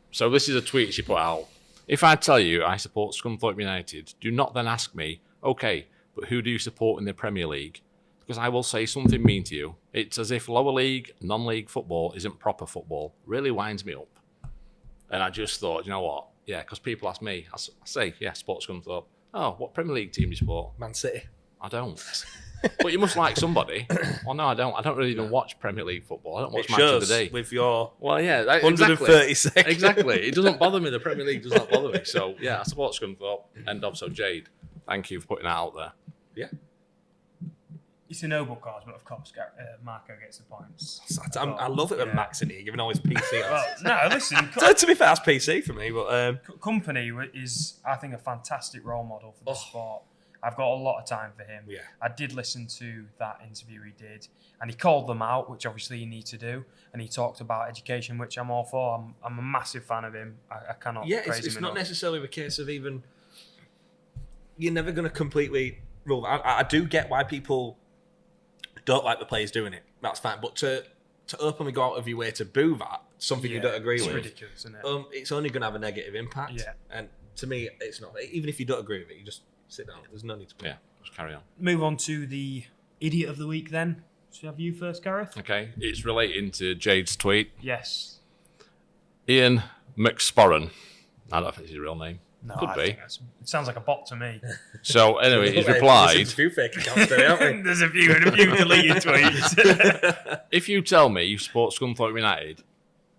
So this is a tweet she put out. If I tell you I support Scunthorpe United, do not then ask me, okay, but who do you support in the Premier League? Because I will say something mean to you. It's as if lower league, non-league football isn't proper football. Really winds me up. And I just thought, you know what? Yeah, because people ask me, I say, yeah, support Scunthorpe. Oh, what Premier League team do you support? Man City. I don't. But you must like somebody. Well, no, I don't. I don't really even watch Premier League football. I don't watch Match of the Day. With your 136. Exactly. It doesn't bother me. The Premier League does not bother me. So, yeah, I support Scunthorpe. End of. So, Jade, thank you for putting that out there. Yeah. It's a noble cause, but of course, Marco gets the points. I love it when Mac's in here, giving all his PC. Well, no, listen. To be fair, that's PC for me. But Company is, I think, a fantastic role model for the sport. I've got a lot of time for him. Yeah. I did listen to that interview he did, and he called them out, which obviously you need to do. And he talked about education, which I'm all for. I'm a massive fan of him. I cannot praise him enough. It's not necessarily the case of even... You're never going to completely rule that. I do get why people don't like the players doing it. That's fine. But to openly go out of your way to boo that, something you don't agree with... It's ridiculous, isn't it? It's only going to have a negative impact. Yeah. And to me, it's not. Even if you don't agree with it, you just... sit down. There's no need to. Yeah, just carry on. Move on to the idiot of the week then. Should we have you first, Gareth? Okay, it's relating to Jade's tweet. Yes. Ian McSporran. I don't know if it's his real name. No, Could be. It sounds like a bot to me. So anyway, he's replied. There's a few fake accounts there, aren't we? There's a few deleted tweets. If you tell me you support Scunthorpe United,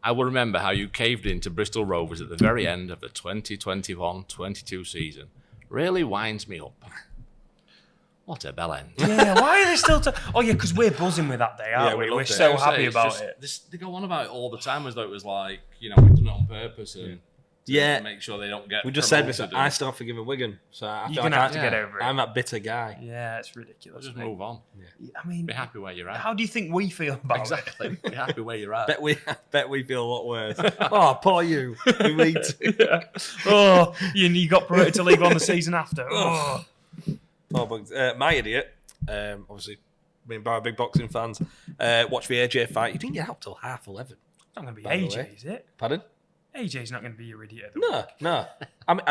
I will remember how you caved into Bristol Rovers at the very end of the 2021-22 season. Really winds me up. What a bell end. Yeah, why are they still... Oh, yeah, because we're buzzing with that day, aren't we? We're so happy about it. They go on about it all the time as though it was like, we've done it on purpose and to make sure they don't get We just said this, I still have forgiven Wigan. So I feel You're going to have to get over it. I'm that bitter guy. Yeah, it's ridiculous. Just move on. Yeah. I mean... Be happy where you're at. How do you think we feel about Exactly. Be happy where you're at. Bet we feel a lot worse. Oh, poor you. We need to. Oh, you got promoted to League One the season after. Oh. Poor bugs. My idiot, obviously, me and Barra big boxing fans, watch the AJ fight. You didn't get out till 11:30. It's not going to be AJ, is it? Pardon? AJ's not going to be your idiot. No. I mean,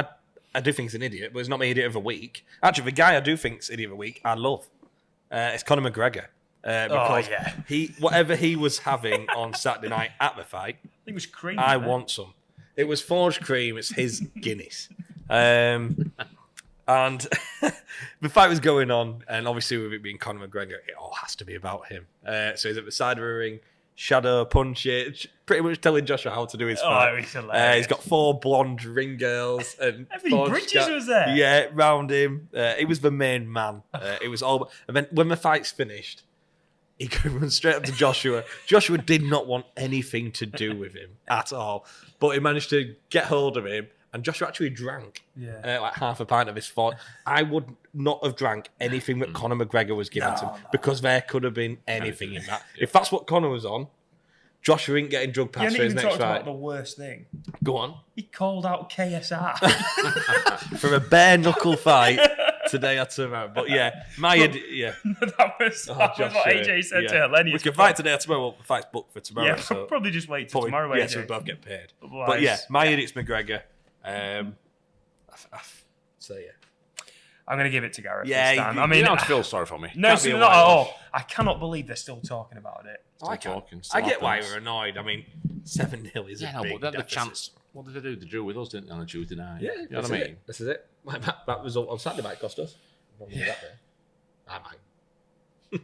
I do think he's an idiot, but he's not my idiot of the week. Actually, the guy I do think's idiot of the week, I love. It's Conor McGregor. Because whatever he was having on Saturday night at the fight, I think it was cream. I want some. It was forged cream. It's his Guinness. And the fight was going on, and obviously with it being Conor McGregor, it all has to be about him. So he's at the side of the ring, shadow punch it, pretty much telling Joshua how to do his fight. He's hilarious. He's got 4 blonde ring girls, and Ebony Bridges was there. Yeah, round him. He was the main man. It was all. And then when the fight's finished, he could run straight up to Joshua. Joshua did not want anything to do with him at all, but he managed to get hold of him. And Joshua actually drank like half a pint of his fight. I would not have drank anything that Conor McGregor was giving to him because there could have been anything in that. If that's what Conor was on, Joshua ain't getting drug past for his next fight. About the worst thing. Go on. He called out KSR for a bare knuckle fight today or tomorrow. But yeah, that was what AJ said to Lenny. We can fight today or tomorrow. Well, the fight's booked for tomorrow. Yeah, so probably just wait till tomorrow. Yeah, so we both get paid. But yeah, my idiot's McGregor. So yeah. I'm going to give it to Gareth Yeah, this time. you- I mean, You don't feel sorry for me. no, Can't it's be a not at all. whitewash. I cannot believe they're still talking about it. Still talking. I get why happens. we're annoyed. I mean, 7-0 is Yeah, a no, big but then the deficit. chance. What did they do? They drew with us, didn't they, on a Tuesday night? Yeah, You know this what I is mean? it. This is it. Like, that result on Saturday might cost us. I might.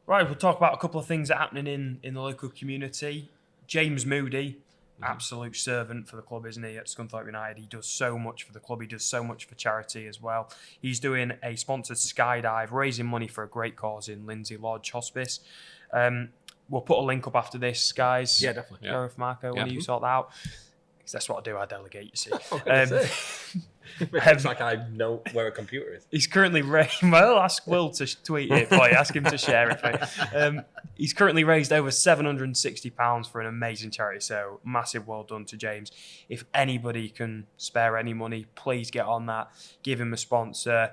Right, we'll talk about a couple of things that are happening in the local community. James Moody, absolute servant for the club, isn't he, at Scunthorpe United? He does so much for the club. He does so much for charity as well. He's doing a sponsored skydive, raising money for a great cause in Lindsay Lodge Hospice. We'll put a link up after this, guys. Yeah, definitely. Gareth, Marco, when you sort that out. Because that's what I do, I delegate, you see. It looks like I know where a computer is. He's currently raised. Well, ask Will to tweet it for you. Ask him to share it for you. He's currently raised over £760 for an amazing charity. So massive well done to James. If anybody can spare any money, please get on that. Give him a sponsor.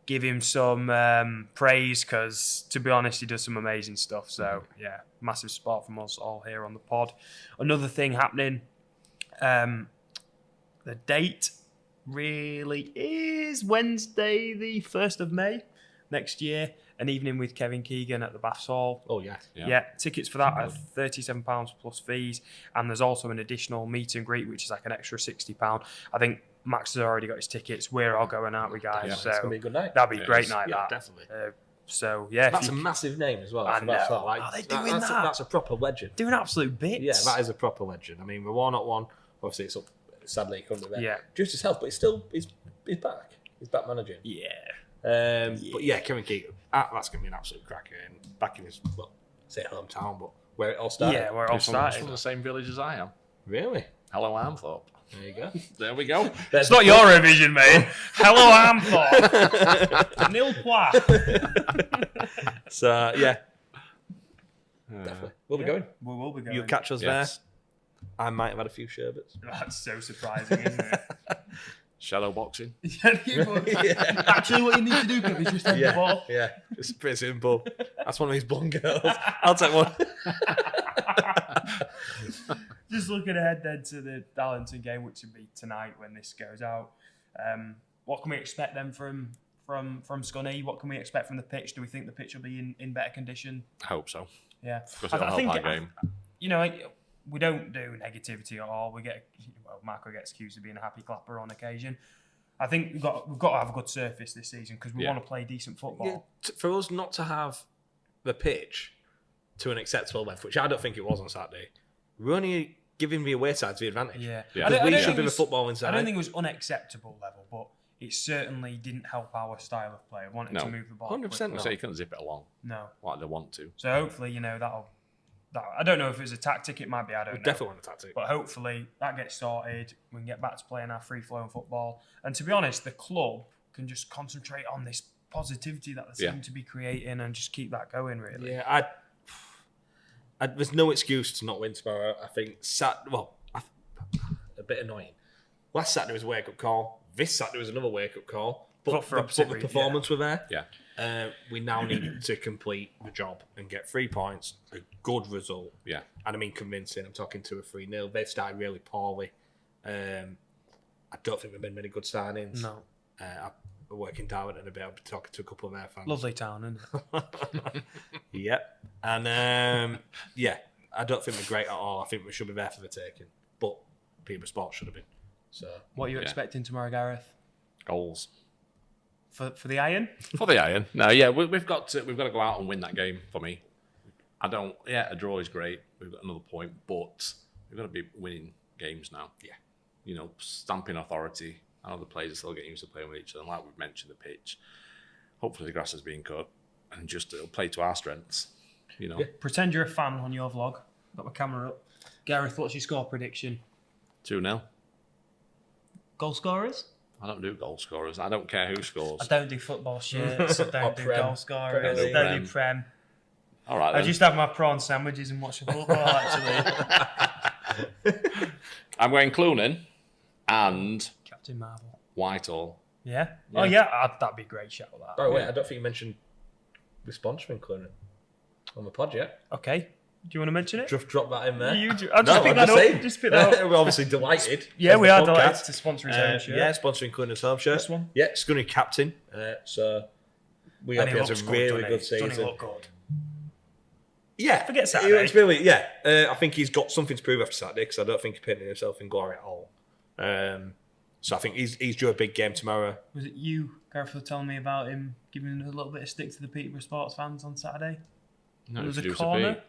Give him some praise because, to be honest, he does some amazing stuff. So yeah, massive support from us all here on the pod. Another thing happening. The date really is Wednesday, the 1st of May next year. An evening with Kevin Keegan at the Baths Hall. Oh, yeah. Yeah, tickets for that are £37 plus fees. And there's also an additional meet and greet, which is like an extra £60. I think Max has already got his tickets. We're all going out with guys. Yeah, so It's going to be a good night. that'd be a great is. night, Yeah, that. definitely. So, yeah. That's a massive name as well. I So that's know. not like, Are they doing that? That's a proper legend. Doing absolute bits. Yeah, that is a proper legend. I mean, we're 1-1. Obviously, it's up. Sadly, he couldn't be there. Yeah. Due to his health, but he's back. He's back managing. Yeah. But yeah, Kevin Keegan, that's going to be an absolute cracker. And back in his, well, say hometown, but where it all started. Yeah, where it all He's from started. the same village as I am. Really? Hello, Armthorpe. There you go. There we go. It's not your revision, mate. Hello, Amthorpe. Nil point. So, yeah. Definitely. We'll be going. We will be going. You'll catch us Yes. there. I might have had a few sherbets. That's so surprising, isn't it? Shadow boxing. Actually, what you need to do, Kev, is just head the ball. Yeah. It's pretty simple. That's one of these blonde girls. I'll take one. Just looking ahead then to the Darlington game, which will be tonight when this goes out. What can we expect then from Scunny? What can we expect from the pitch? Do we think the pitch will be in better condition? I hope so. Yeah. Because it'll help our game. You know, we don't do negativity at all. Marco gets accused of being a happy clapper on occasion. I think we've got to have a good surface this season because we want to play decent football. Yeah, for us not to have the pitch to an acceptable length, which I don't think it was on Saturday, we're only giving the away side the advantage. Yeah. Yeah. Because we think should it be the was- football inside. I don't think it was unacceptable level, but it certainly didn't help our style of play. I wanted No. to move the ball. 100% I say you couldn't zip it along No. like they want to. So hopefully, that'll. I don't know if it's a tactic. It might be. I don't know. Definitely want a tactic. But hopefully that gets sorted. We can get back to playing our free-flowing football. And to be honest, the club can just concentrate on this positivity that they seem to be creating and just keep that going, really. Yeah, there's no excuse to not win tomorrow. I think a bit annoying. Last Saturday was a wake-up call. This Saturday was another wake-up call. But For the opposite performance were there. Yeah. We now need to complete the job and get 3 points, a good result. Yeah. And I mean convincing. I'm talking 2 or 3-0. They've started really poorly. I don't think there've been many good signings. No. I work in Tamworth and I'll be able to talk to a couple of their fans. Lovely town, isn't it? Yep. And I don't think we're great at all. I think we should be there for the taking. But Peterborough Sports should have been. So What are you expecting tomorrow, Gareth? Goals. For the Iron? For the Iron. No, yeah, we've got to go out and win that game for me. A draw is great. We've got another point, but we've got to be winning games now. Yeah. Stamping authority. I know the players are still getting used to playing with each other. And like we've mentioned, the pitch. Hopefully the grass is being cut and just it'll play to our strengths. Pretend you're a fan on your vlog. Got my camera up. Gareth, what's your score prediction? 2-0. Goal scorers? I don't do goal scorers. I don't care who scores. I don't do football shirts. I don't do Prem. goal scorers. Premier I League. don't do Prem. All right, I then. just have my prawn sandwiches and watch the football, actually. I'm going Clunan and Captain Marvel. Whitehall. Yeah? Oh, yeah. That'd be a great shout, that. by the way, I don't think you mentioned the sponsoring Clunan on the pod yet. Okay. you want to mention it? Just drop that in there. I'll just pick that up. Just pick that up. We're obviously delighted. Yeah, we are podcast. delighted to sponsor his own shirt. Yeah, sponsoring Clunan's home shirt. This one? Yeah, Scunny captain. So we hope he has a really good season. Doesn't he look good? Yeah, Forget Saturday. It's really, yeah. I think he's got something to prove after Saturday because I don't think he's painting himself in glory at all. So I think he's due a big game tomorrow. Was it you, Gareth, were telling me about him giving a little bit of stick to the Peterborough Sports fans on Saturday? No, There was a Producer corner. Pete.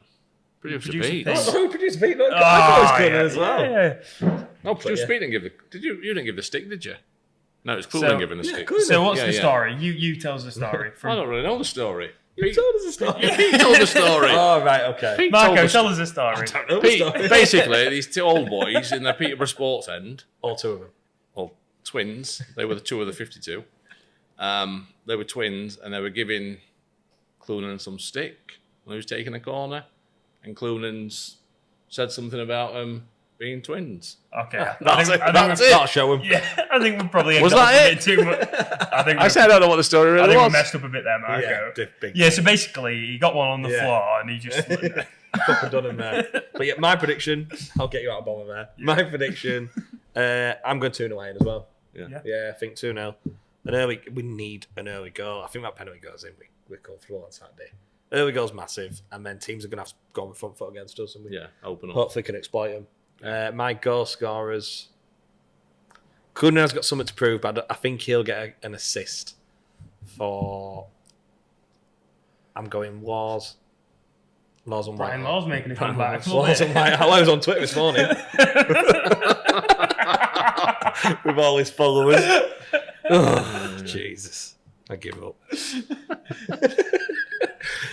Producer Producer Pete. Pete. Oh, Producer Pete. I thought it was good as well. Yeah. No, Producer yeah. Pete didn't give the. Did you? You didn't give the stick, did you? No, it's Clunan So- giving the stick. Clunan. So what's Yeah, the yeah. story? You tell us the story. I don't really know the story. You told us a story. Pete told the story. Oh, right, okay. Pete told Marco, the tell us the story. Know the story. Pete, basically, these two old boys in the Peterborough Sports end, All two of them. well, twins. They were the two of the 52. They were twins, and they were giving Clunan some stick when he was taking a corner, and Clunan's said something about them being twins. Okay. That's it. That's That'll it. show him. Yeah, I think we probably Was ended up that a bit too much. I said I don't know what the story I really think we was. messed up a bit there, Marco. Big. Yeah, so basically, he got one on the Yeah. floor and he just. Proper done him there. But yeah, my prediction, I'll get you out of bother there. Yeah. My prediction, I'm going 2-0 Iron as well. Yeah. Yeah, I think 2-0. We need an early goal. I think that penalty goes in, we're comfortable on Saturday. Early goal's massive, and then teams are going to have to go on the front foot against us, and we Yeah, open up. hopefully can exploit them. My goal scorers, Clunan has got something to prove, but I think he'll get an assist for. I'm going Laws. Laws on Brian White. Law's making a comeback. Laws on White. I was on Twitter this morning with all his followers. Oh, Jesus, I give up.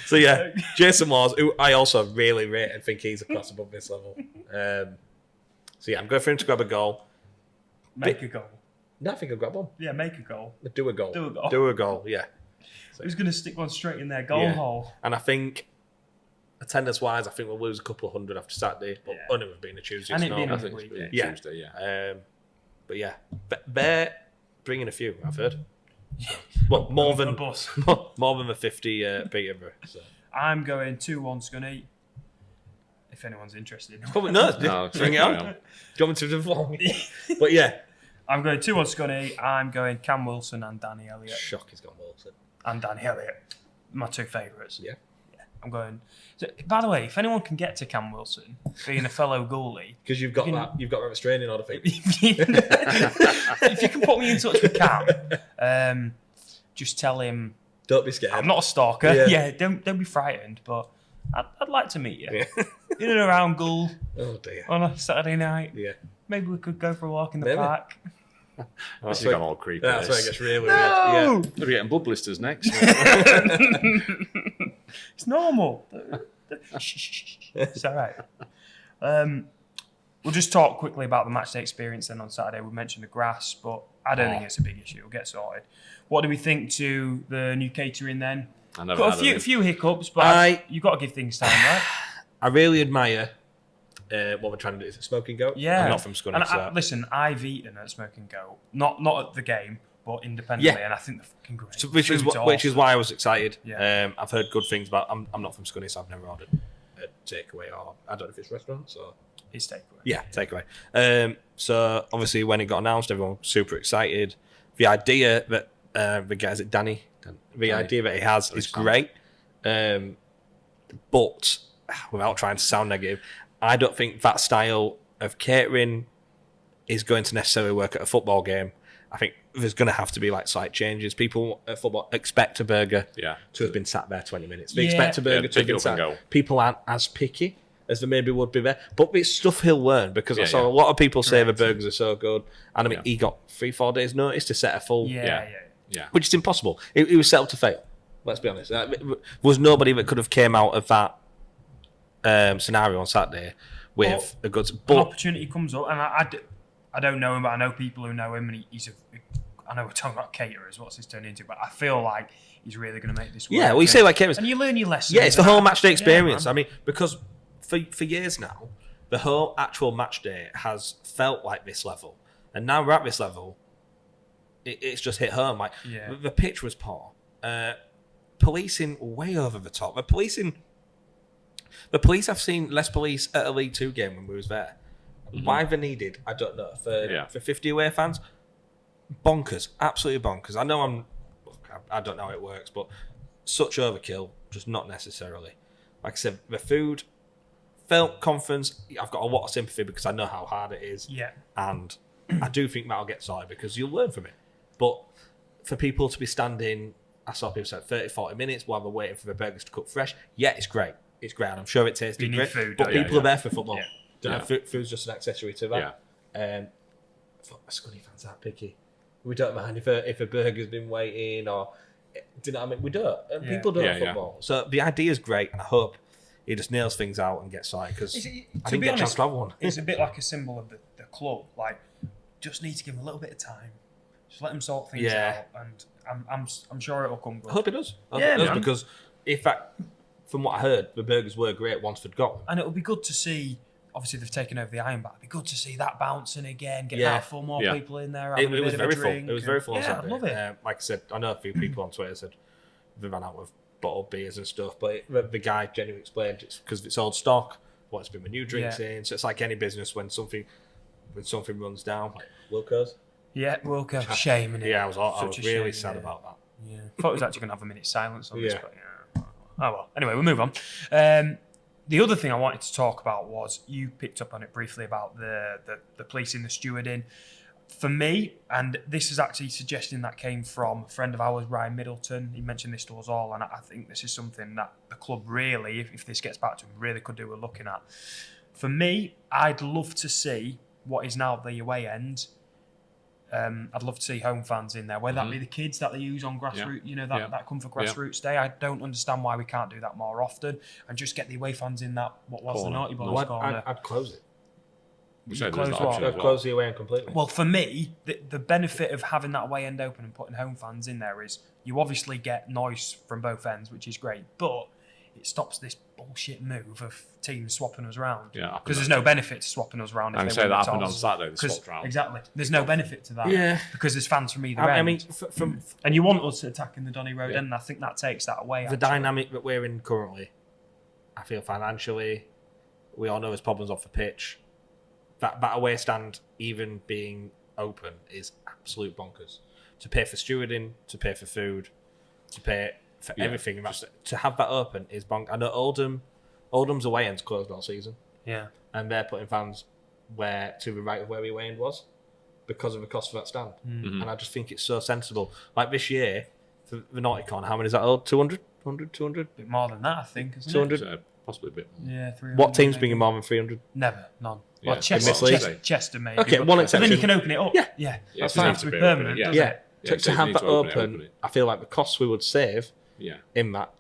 So yeah, Jason Laws, who I also really rate and think he's a class above this level. So yeah, I'm going for him to grab a goal. Make a goal. No, I think I'll grab one. Yeah, make a goal. Do a goal. Do a goal. Do a goal, yeah. Who's going to stick one straight in their goal Yeah. hole? And I think, attendance-wise, I think we'll lose a couple of hundred after Saturday, but Yeah. only with being a Tuesday. And it's it being not. I think it's been Yeah. Tuesday, yeah. But yeah, they're bringing a few, I've heard. Well, more A than bus. more than the 50 Peterborough. So. I'm going 2-1 Scunny. If anyone's interested. Probably no, No, bring it carry on. Do you want me to inform you? But yeah, I'm going 2-1 Scunny. I'm going Cam Wilson and Danny Elliott. shock he's gone Wilson. And Danny Elliott. My two favourites. Yeah. I'm going. So, by the way, if anyone can get to Cam Wilson, being a fellow goalie, Because you've got a restraining order thing. if you can put me in touch with Cam, just tell him Don't be scared. I'm not a stalker. Yeah. Yeah, don't be frightened, but I'd like to meet you. Yeah. In and around Gould Oh dear. on a Saturday night. Yeah. Maybe we could go for a walk in the Maybe. park. This That's has gone all creepy. That's where it this. gets really No! weird. We'll be getting blood blisters next. It's normal. It's all right. We'll just talk quickly about the matchday experience then on Saturday. We mentioned the grass, but I don't think it's a big issue. It'll get sorted. What do we think to the new catering then? I never Got had a few hiccups, but you've got to give things time, right? I really admire what we're trying to do. Is it Smoking Goat? Yeah. I'm not from Scunny, And so. listen, I've eaten at Smoking Goat, not at the game, but independently, Yeah. and I think they're fucking great. So which is Food's which is awesome. why I was excited. Yeah. I've heard good things about. I'm not from Scunny, so I've never ordered a takeaway or I don't know if it's restaurants or It's takeaway. yeah, takeaway. So obviously when it got announced, everyone was super excited. The idea that the guy, is it Danny? The idea that he has is great. But without trying to sound negative, I don't think that style of catering is going to necessarily work at a football game. I think there's going to have to be like slight changes. People at football expect a burger to have been sat there 20 minutes. They Yeah. expect a burger to have pick it been up sat. and go. People aren't as picky as they maybe would be there. But it's stuff he'll learn because I Yeah, saw yeah. a lot of people say the burgers are so good. And I mean, Yeah. he got 3-4 days notice to set a full, Yeah. Yeah. which is impossible. It was set up to fail. Let's be honest. There was nobody that could have came out of that scenario on Saturday with a good. An But opportunity comes up, and I don't know him, but I know people who know him, and he's I know we're talking about caterers, what's this turned into, but I feel like he's really going to make this work. yeah, well, you say like caterers. and you learn your lessons. Yeah, it's the whole match day experience. Yeah, I mean, because for years now, the whole actual match day has felt like this level, and now we're at this level. It's just hit home. Like the pitch was poor, policing way over the top. The policing The police, I've seen less police at a League Two game when we was there. Why they needed, I don't know. For 50 away fans, bonkers, absolutely bonkers. I don't know how it works, but such overkill, just not necessarily. Like I said, the food, felt conference. I've got a lot of sympathy because I know how hard it is. Yeah, and I do think that'll get sorted because you'll learn from it. But for people to be standing, I saw people say 30, 40 minutes while they're waiting for the burgers to cook fresh. Yeah, it's great. It's great. And I'm sure it tastes great. Food, but people are there for football. Yeah. Food's just an accessory to that. Scunny fans that picky. We don't mind if a burger's been waiting or... Do you know what I mean? We don't. And people don't at football. So the idea is great. And I hope he just nails things out and gets started because I didn't get a chance to have one. It's a bit like a symbol of the club. Like, just need to give him a little bit of time. Just let him sort things out. And I'm sure it'll come good. I hope it does. Because from what I heard, the burgers were great once they'd got them. And it'll be good to see... Obviously, they've taken over the Iron Bar. It'd be good to see that bouncing again, getting that full more people in there. It was very full. It was very full. Yeah, I love it. Like I said, I know a few people on Twitter said they ran out of bottled beers and stuff, but the guy genuinely explained it's because it's old stock. What's been with new drinks in, so it's like any business when something runs down. Like Wilco's. Yeah, Wilco. Shame, innit? Yeah, I was really sad about that. Yeah, thought it was actually going to have a minute's silence on this, but yeah. Oh well. Anyway, we'll move on. The other thing I wanted to talk about was you picked up on it briefly about the police in the stewarding. For me, and this is actually a suggestion that came from a friend of ours, Ryan Middleton. He mentioned this to us all, and I think this is something that the club really, if this gets back to him, really could do with looking at. For me, I'd love to see what is now the away end. I'd love to see home fans in there, whether that be the kids that they use on grassroots, that come for grassroots day. I don't understand why we can't do that more often and just get the away fans in that, what was the Naughty Boys corner. I'd close it. I'd close the away end completely. Well, for me, the benefit of having that away end open and putting home fans in there is you obviously get noise from both ends, which is great, but it stops this bullshit move of teams swapping us around. Yeah, because there's no benefit to swapping us around. I say that happened on Saturday. They swapped round. Exactly. There's no benefit to that. Yeah. Because there's fans from either end. I mean, and you want us attacking the Donny Road end, and I think that takes that away. The dynamic that we're in currently, I feel financially, we all know there's problems off the pitch. That away stand even being open is absolute bonkers. To pay for stewarding, to pay for food, to pay for everything. To have that open is bonkers. I know Oldham's away end's closed all season. Yeah. And they're putting fans to the right of where the away end was because of the cost of that stand. Mm-hmm. And I just think it's so sensible. Like this year, for the Naughty-Con, how many is that old? 200? 200? A bit more than that, I think, isn't 200? it? Possibly a bit more. Yeah, 300. What team's bringing more than 300? Never. None. Yeah. Well, Chester maybe. Okay, one exception. But then you can open it up. Yeah. Yeah, That's fine to be permanent, doesn't it? To have that open, I feel like the costs we would save in that.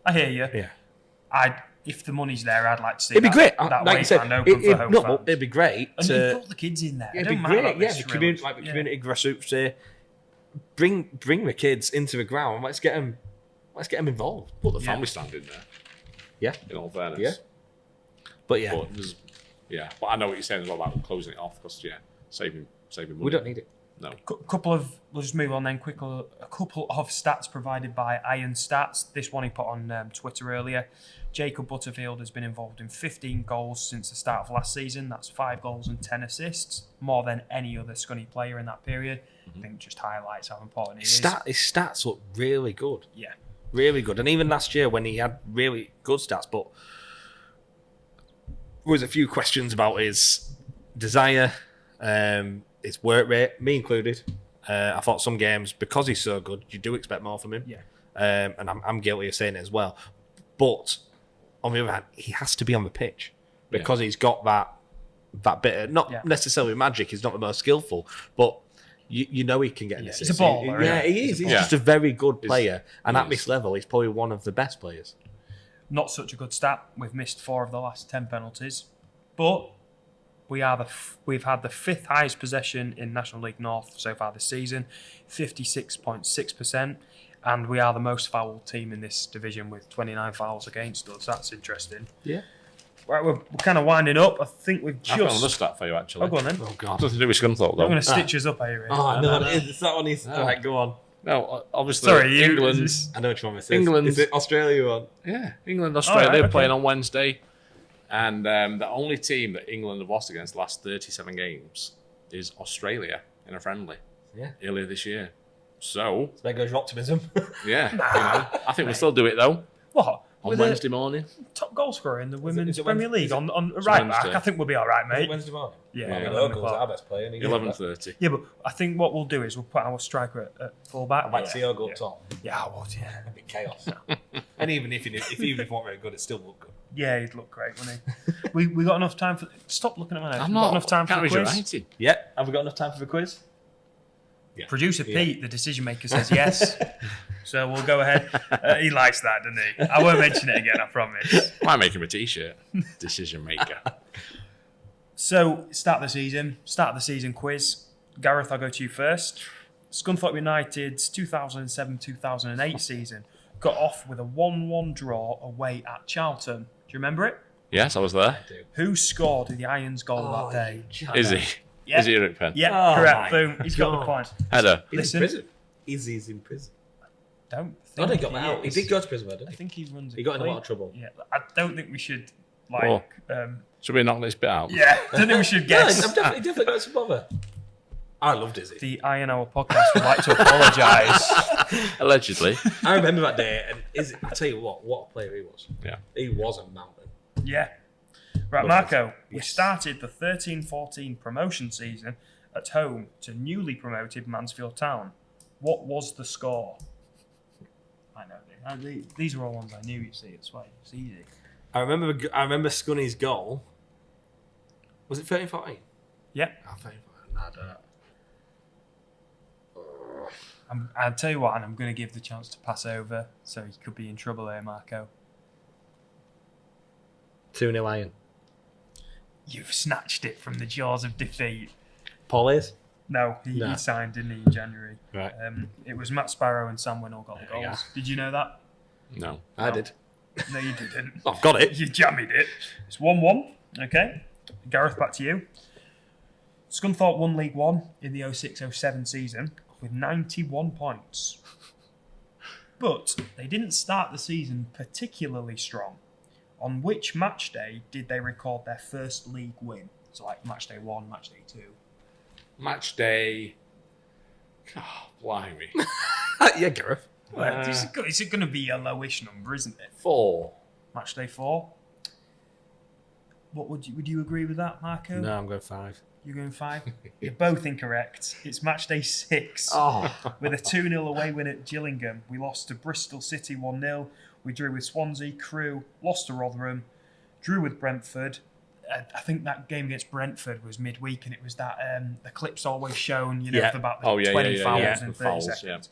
I hear you. Yeah. If the money's there, I'd like to see it'd be great. That like you said, open for home fans. It'd be great. And you put the kids in there. It'd be great. Yeah, the community grassroots day. Bring the kids into the ground. Let's get them involved. Put the family stand in there. Yeah. In all fairness. Yeah. But but I know what you're saying as well about closing it off because saving money. We don't need it. No. We'll just move on then quickly. A couple of stats provided by Iron Stats. This one he put on Twitter earlier. Jacob Butterfield has been involved in 15 goals since the start of last season. That's 5 goals and 10 assists, more than any other Scunny player in that period. I think just highlights how important he is. His stats look really good. Yeah. Really good. And even last year when he had really good stats, but there was a few questions about his desire, his work rate, me included. I thought some games, because he's so good, you do expect more from him. Yeah. And I'm guilty of saying it as well. But on the other hand, he has to be on the pitch because he's got that bit of, not necessarily magic, he's not the most skillful, but you know he can get an assist. He's a baller. Yeah, he is. He's just a very good player. And at this level, he's probably one of the best players. Not such a good stat. We've missed 4 of the last 10 penalties. But we've had the 5th highest possession in National League North so far this season, 56.6%. And we are the most fouled team in this division with 29 fouls against us. That's interesting. Yeah. Right, we're kind of winding up. I think we've just... I've got another stat for you, actually. Oh, go on then. Oh, God. Nothing to do with Scunthorpe, though. I'm going to stitch us up here. Oh, no, it's that one is... Right, go on. No, obviously Sorry, England. I know which one this is. England. Is it Australia one? Yeah, England, Australia right, okay. playing on Wednesday, and the only team that England have lost against the last 37 games is Australia in a friendly. Yeah. Earlier this year. So There goes your optimism. yeah, I think we'll still do it though What? on With Wednesday morning. top goal scorer in the Women's is it Premier Wednesday? League on right back. Wednesday. I think we'll be all right, mate. Wednesday morning. Yeah, Yeah. 11 Locals, o'clock. our best player. and he gets 11:30. Yeah, but I think what we'll do is we'll put our striker at full back. I'd like to see her go up top. Yeah, I would. Yeah, A bit chaos. And even if he weren't very good, it still looked good. yeah, he'd look great, wouldn't he? we got enough time for. Stop looking at my notes. I'm We've not. got enough time for Can't the read your quiz. writing. Yeah. Have we got enough time for the quiz? Yeah. Producer Pete, the decision maker, says yes. So we'll go ahead. He likes that, doesn't he? I won't mention it again, I promise. Might make him a t-shirt. Decision maker. So, start the season quiz. Gareth, I'll go to you first. Scunthorpe United's 2007-2008 season got off with a 1-1 draw away at Charlton. Do you remember it? Yes, I was there. Who scored the Irons goal that day? Is he? Yeah. Is he Eric Penn? Yeah, Oh correct. my Boom. He's got the God. point. Header. He's Listen. in prison. He's in prison. Don't Oh, think no, he got that out. He is. did go to prison, didn't I he? think he runs. He got in a clean. lot of trouble. Yeah, I don't think we should Oh. um, Should we knock this bit out? yeah, I don't think we should Yeah, guess. I've definitely got some bother. I loved Izzy. The Iron Hour podcast would like to apologise. Allegedly. I remember that day, and Izzy, I tell you what a player he was. Yeah. He was a mountain. Yeah. Right, Lovely. Marco, we Yes. started the 13-14 promotion season at home to newly promoted Mansfield Town. What was the score? I know. These are all ones I knew, you see. It's why it's easy. I remember Scunny's goal. Was it 13-14? Yeah. Oh, 13-14. Nah, I don't know. I'll tell you what, and I'm going to give the chance to pass over, so you could be in trouble here, Marco. 2-0 Iron. You've snatched it from the jaws of defeat. Paul is? No, he No. signed, didn't he, in January? Right. It was Matt Sparrow and Sam Winnall got the There you goals. Did you know that? No. I did. No, you didn't. I've got it. You jammied it. It's 1-1. Okay. Gareth, back to you. Scunthorpe won League One in the 06-07 season with 91 points. But they didn't start the season particularly strong. On which match day did they record their first league win? So like match day 1, match day 2. Match day. Oh, blimey. Yeah, Gareth. Well, it's going to be a lowish number, isn't it? 4. Match day 4. What would you agree with that, Marco? No, I'm going 5. You're going 5? You're both incorrect. It's match day 6. Oh. With a 2-0 away win at Gillingham. We lost to Bristol City 1-0. We drew with Swansea, Crewe, lost to Rotherham, drew with Brentford. I think that game against Brentford was midweek, and it was that the clips always shown, Yeah. about the Oh, yeah, 20 yeah, fouls yeah. in The 30 fouls, seconds.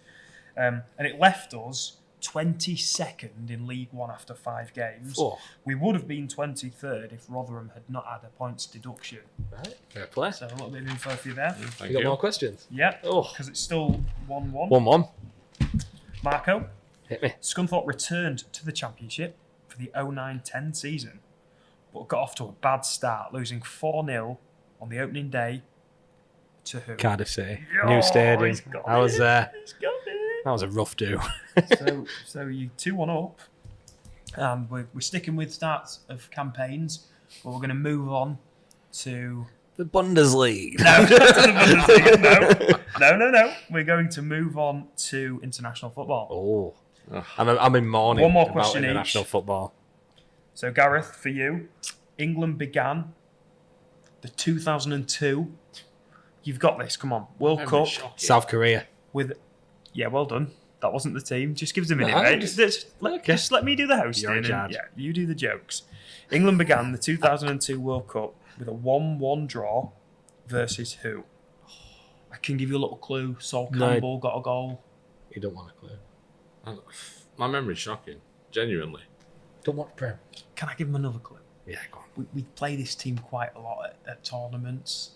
And it left us 22nd in League One after 5 games. Oh. We would have been 23rd if Rotherham had not had a points deduction. Right. Fair play. So a little bit of info for you there. Thank You got you. more questions? Yeah, Oh. because it's still 1-1. 1-1. Marco, Hit me. Scunthorpe returned to the Championship for the 09-10 season, but got off to a bad start, losing 4-0 on the opening day to who? Cardiff City. Yo, New stadium. he's got I was it. there. He's got it. That was a rough do. So you 2-1 up, and we're sticking with starts of campaigns, but we're going to move on to The Bundesliga. no, to the Bundesliga. No. We're going to move on to international football. Oh. I'm in mourning One more about question international each. football. So Gareth, for you, England began the 2002. You've got this. Come on, World Cup South Korea. with. Yeah, well done. That wasn't the team. Just give us a minute, No, mate. just- Just let me do the hosting. You're in and- charge. Yeah, you do the jokes. England began the 2002 World Cup with a 1-1 draw versus who? I can give you a little clue. Sol No. Campbell got a goal. You don't want a clue. My memory's shocking. Genuinely. Don't want Prem. Can I give him another clue? Yeah, go on. We play this team quite a lot at tournaments.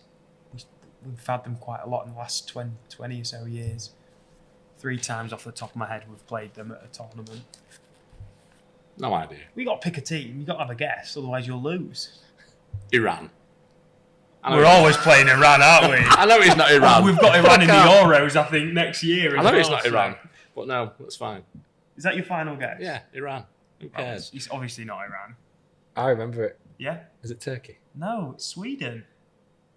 We've had them quite a lot in the last 20 or so years. 3 times off the top of my head we've played them at a tournament. No idea. We got to pick a team. You got to have a guess, otherwise you'll lose. Iran. We're always playing Iran, aren't we? I know it's not Iran. We've got Iran in the Euros, I think, next year. I know it's not Iran, but no, that's fine. Is that your final guess? Yeah, Iran. Who cares? It's obviously not Iran. I remember it. Yeah? Is it Turkey? No, it's Sweden.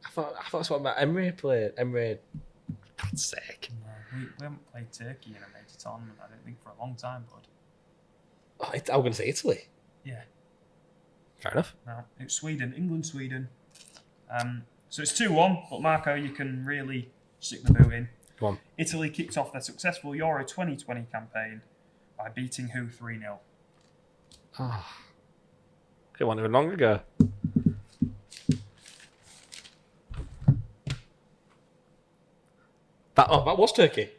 I thought that's what Emre played. Emre, for God's sake. No, we haven't played Turkey in a major tournament, I don't think, for a long time, bud. Oh, I was going to say Italy. Yeah. Fair enough. No, it's Sweden. England, Sweden. So it's 2-1, but Marco, you can really stick the boot in. Go on. Italy kicked off their successful Euro 2020 campaign by beating who 3-0? It wasn't even long ago. That was Turkey.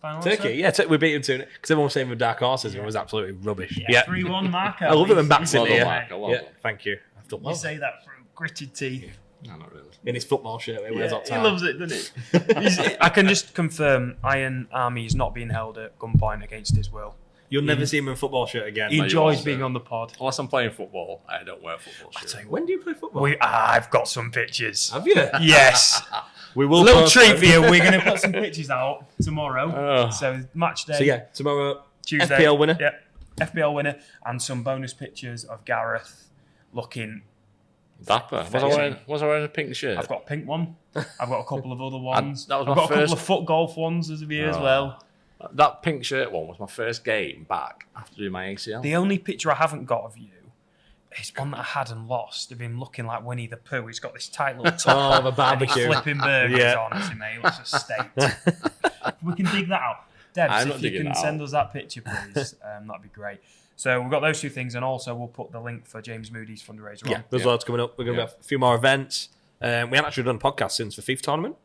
Final Turkey, answer? yeah, we beat them 2 because everyone was saying with dark horses and it was absolutely rubbish. Yeah, 3-1, Marco. I love it when backs in Well done, here. Marco, well Yeah, done. thank you. I've done You well. say that through gritted teeth. No, not really. In his football shirt, he wears all he time. loves it, doesn't he? I can just confirm Iron Army is not being held at gunpoint against his will. You'll never see him in a football shirt again. He you enjoys won't, being sir. on the pod. Unless I'm playing football, I don't wear football shirts. When do you play football? I've got some pictures. Have you? Yes. We will Little post treat them. for you. We're going to put some pictures out tomorrow. Oh. So match day. So yeah, tomorrow, Tuesday. FPL winner. Yeah. FPL winner. And some bonus pictures of Gareth looking. Dapper. Was I wearing a pink shirt? I've got a pink one. I've got a couple of other ones. that was I've my got a first- couple of foot golf ones as Oh. well. That pink shirt one was my first game back after doing my ACL. The only picture I haven't got of you is one that I had and lost of him looking like Winnie the Pooh. He's got this tight little top. Oh, the barbecue. And he's flipping burgers Yeah. on us, mate. He looks a state. We can dig that out. Debs, I'm not if you digging can that send out. us that picture, please, that'd be great. So we've got those two things, and also we'll put the link for James Moody's fundraiser Yeah, on. there's loads coming up. We're going to have a few more events. We haven't actually done a podcast since the FIFA tournament,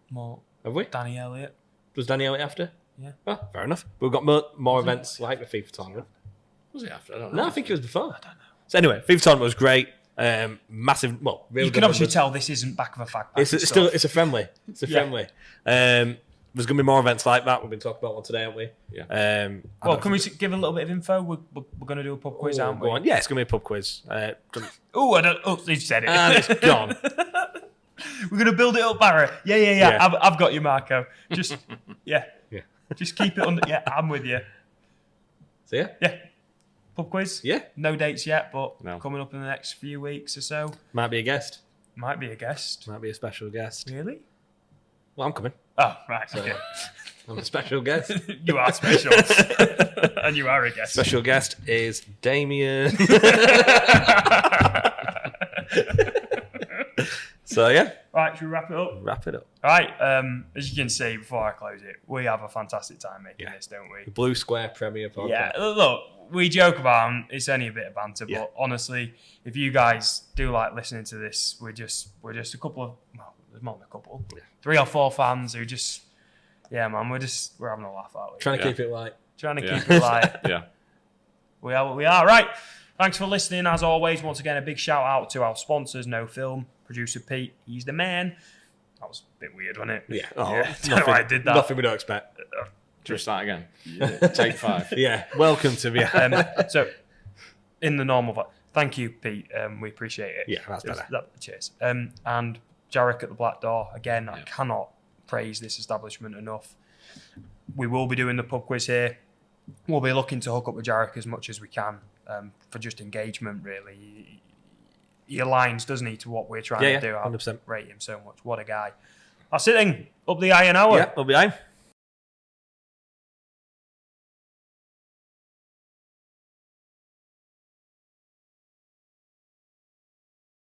More have we? Danny Elliott. Was Danny Elliott after? Yeah. Oh, fair enough. We've got more events like the FIFA tournament. Was it after? I don't know. No, I think it was before. I don't know. So anyway, FIFA tournament was great. Massive, well, real You good can obviously numbers. tell this isn't back of a fact. It's still a friendly. It's a Yeah. friendly. There's going to be more events like that. We've been talking about one today, haven't we? Yeah. Well, can we give a little bit of info? We're going to do a pub quiz, aren't we? Go on. Yeah, it's going to be a pub quiz. Oh, I don't. Oh, you said it. And it's gone. We're going to build it up, Barry. Yeah. Yeah. I've got you, Marco. Just, yeah. Yeah. Just keep it under. Yeah, I'm with you. So yeah, Yeah. Pub quiz? Yeah. No dates yet, but No. coming up in the next few weeks or so. might be a guest. Might be a guest. Might be a special guest. Really? Well, I'm coming. Oh, right. Okay. I'm a special guest. You are special. And you are a guest. Special guest is Damien. So yeah, Right, should we wrap it up? wrap it up. All right. As you can see, before I close it, we have a fantastic time making this, don't we? The Blue Square Premier Podcast. Yeah, look, we joke about them. It's only a bit of banter, Yeah. but honestly, if you guys do like listening to this, we're just a couple of, well, there's more than a couple, 3 or 4 fans who just, yeah, man, we're having a laugh, aren't we? Trying to keep it light. Trying to Yeah. keep it light. Yeah. We are what we are. Right. Thanks for listening. As always, once again, a big shout out to our sponsors, Know.Film, producer Pete. He's the man. That was a bit weird, wasn't it? Yeah. I don't know why I did that. Nothing we don't expect. Should we start again? Take 5. Yeah. Welcome to the. So, in the normal, thank you, Pete. We appreciate it. Yeah, that's better. Cheers. And Jarek at the Black Door. Again, I cannot praise this establishment enough. We will be doing the pub quiz here. We'll be looking to hook up with Jarek as much as we can for just engagement, really. He aligns, doesn't he, to what we're trying to do. I 100%. rate him so much. What a guy. That's it then. Up the Iron Hour. Yeah, we'll be fine.